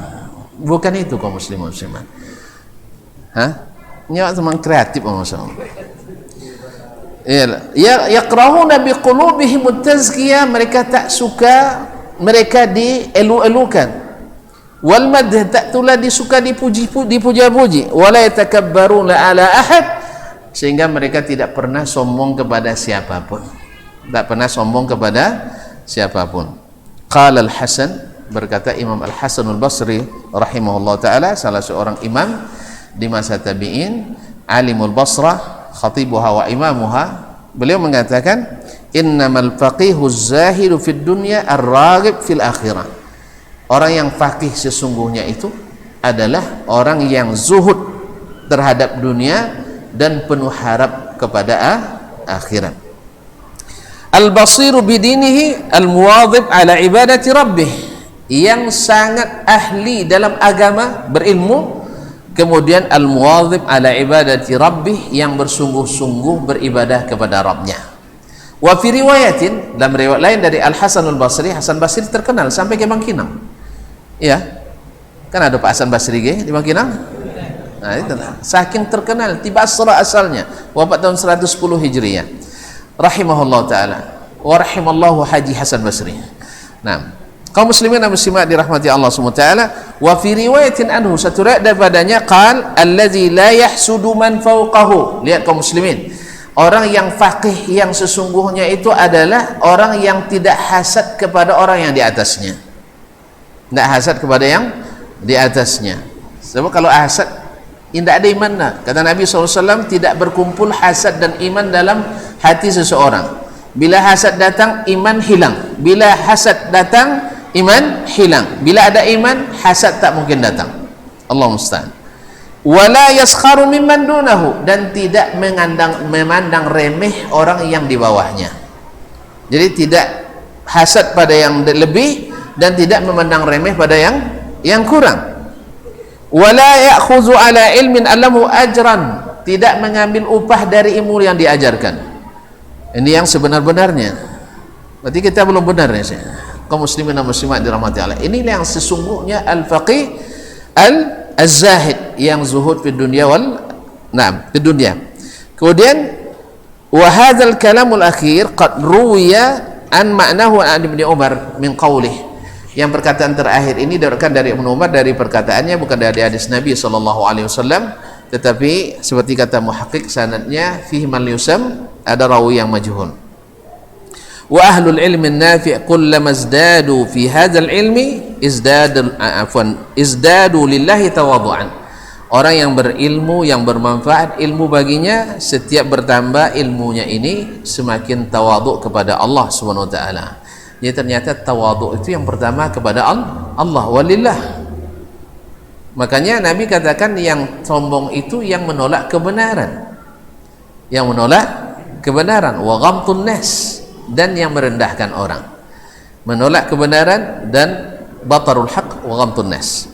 Bukan itu kaum muslimin muslimat. Nyawa teman kreatif masyaallah. Ya yakrahuna biqulubihim at-tazkiyah, mereka tak suka mereka dielu-elukan. Wal madh, tak pula disuka dipuja-puji, wala yatakabbaruna ala ahad, sehingga mereka tidak pernah sombong kepada siapapun, Qala al-Hasan, berkata Imam Al-Hasan Al-Basri rahimahullah ta'ala, salah seorang imam di masa tabi'in, alimul Basrah, khatibuha wa imamuha, beliau mengatakan innamal faqihu zahidu fid dunya ar-raghib fil akhirah. Orang yang faqih sesungguhnya itu adalah orang yang zuhud terhadap dunia dan penuh harap kepada akhirat. Al-basiru bidinihi al-muwadhib ala ibadati rabbih, yang sangat ahli dalam agama, berilmu, kemudian al-muwadhib ala ibadati rabbih, yang bersungguh-sungguh beribadah kepada Rabbnya. Wa fi riwayatin, dalam riwayat lain dari Al-Hasan Al-Basri, Hasan Basri terkenal sampai ke Bangkinang. Ya, kan ada Pak Hasan Basri di Bangkinang. Nah, itu saking terkenal, tiba Basra asalnya, wafat tahun 110 Hijriah. Rahimahullah taala. Wa rahimallahu Haji Hasan Basri. Nah, kaum muslimin dan muslimat dirahmati Allah Subhanahu wa taala, wa fi riwayatin anhu, satu riwayat daripadanya, qal allazi la yahsudu man fawqahu. Lihat kaum muslimin, orang yang faqih yang sesungguhnya itu adalah orang yang tidak hasad kepada orang yang di atasnya. Tidak hasad kepada yang di atasnya. Sebab kalau hasad, tidak ada iman. Kata Nabi SAW, tidak berkumpul hasad dan iman dalam hati seseorang. Bila hasad datang, iman hilang. Bila hasad datang, iman hilang. Bila ada iman, hasad tak mungkin datang. Allah musta'an. Wala yaskharu mimman dunahu, dan tidak memandang remeh orang yang di bawahnya. Jadi tidak hasad pada yang lebih dan tidak memandang remeh pada yang kurang. Wala ya'khudhu ala ilmin allamu ajran, tidak mengambil upah dari ilmu yang diajarkan. Ini yang sebenar-benarnya. Berarti kita belum benar ya, kaum muslimin dan muslimat dirahmati Allah. Ini yang sesungguhnya al-faqih al-zahid, yang zuhud di dunia di dunia. Kemudian wa hadzal kalamul akhir qad ruwiya an ma'nahu an Ibnu Umar min qawlihi. Yang perkataan terakhir ini diriwayatkan dari Ibnu Umar, dari perkataannya, bukan dari hadis Nabi SAW, tetapi seperti kata muhaqqiq, sanadnya fihi man yusam, ada rawi yang majhul. wa ahlul ilmi nafi' kullama izdadu fi hadzal ilmi izdadu lillahi tawadhu'an. Orang yang berilmu, yang bermanfaat ilmu baginya, setiap bertambah ilmunya ini semakin tawadhu kepada Allah Subhanahu wa taala. Jadi ternyata tawadhu itu yang pertama kepada Allah, walillah. Makanya Nabi katakan yang sombong itu yang menolak kebenaran. Yang menolak kebenaran, wa ghamtun nas, dan yang merendahkan orang. Menolak kebenaran dan batarul haq wa ghamtun nas.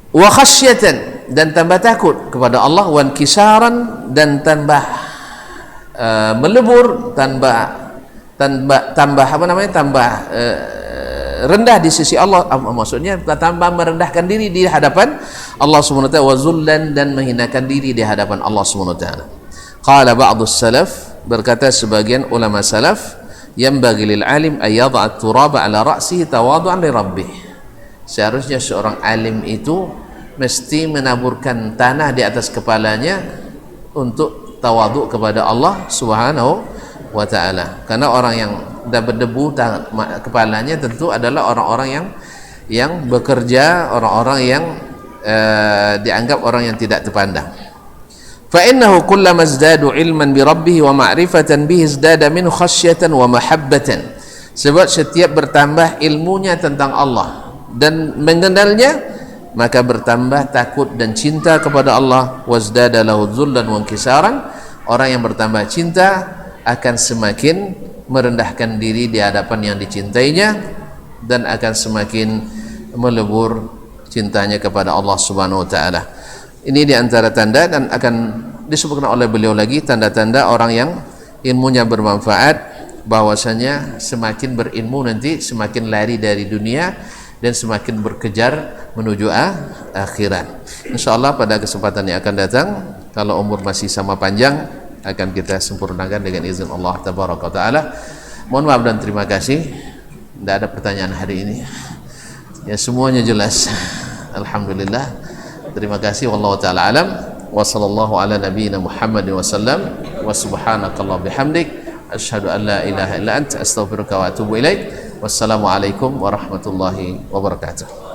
Wa khasyatan, dan tambah takut kepada Allah, wa inkisaran, dan tambah melebur, tambah rendah di sisi Allah. Maksudnya tambah merendahkan diri di hadapan Allah Subhanahu wa taala, wa zullan, dan menghinakan diri di hadapan Allah Subhanahu wa taala. Qala ba'dus salaf, berkata sebagian ulama salaf, yanbaghi lil alim ay yad'a at-turaba ala ra'sihi tawadhu'an li rabbih. Seharusnya seorang alim itu mesti menaburkan tanah di atas kepalanya untuk tawadhu kepada Allah Subhanahu wa taala. Karena orang yang dah berdebu kepalanya tentu adalah orang-orang yang bekerja, orang-orang yang dianggap orang yang tidak terpandang. Fa innahu kullama izdadu ilman bi rabbih wa ma'rifatan bihi izdada minhu khasyatan wa mahabbatan. Sebab setiap bertambah ilmunya tentang Allah dan mengenalnya, maka bertambah takut dan cinta kepada Allah. Wazdada lahu dzullan wa inkisaran. Orang yang bertambah cinta akan semakin merendahkan diri di hadapan yang dicintainya, dan akan semakin melebur cintanya kepada Allah Subhanahu wa taala. Ini di antara tanda, dan akan disebutkan oleh beliau lagi tanda-tanda orang yang ilmunya bermanfaat, bahwasanya semakin berilmu nanti semakin lari dari dunia dan semakin berkejar menuju akhirat. Insyaallah pada kesempatan yang akan datang, kalau umur masih sama panjang, akan kita sempurnakan dengan izin Allah tabaraka wa taala. Mohon maaf dan terima kasih, tidak ada pertanyaan hari ini ya, semuanya jelas. Alhamdulillah, terima kasih. Wallahu taala alam, wa sallallahu ala nabiyyina Muhammadin wa sallam, wa subhanakallah bihamdik, asyhadu an la ilaha illa anta, astaghfiruka wa atubu ilaik. Wassalamualaikum warahmatullahi wabarakatuh.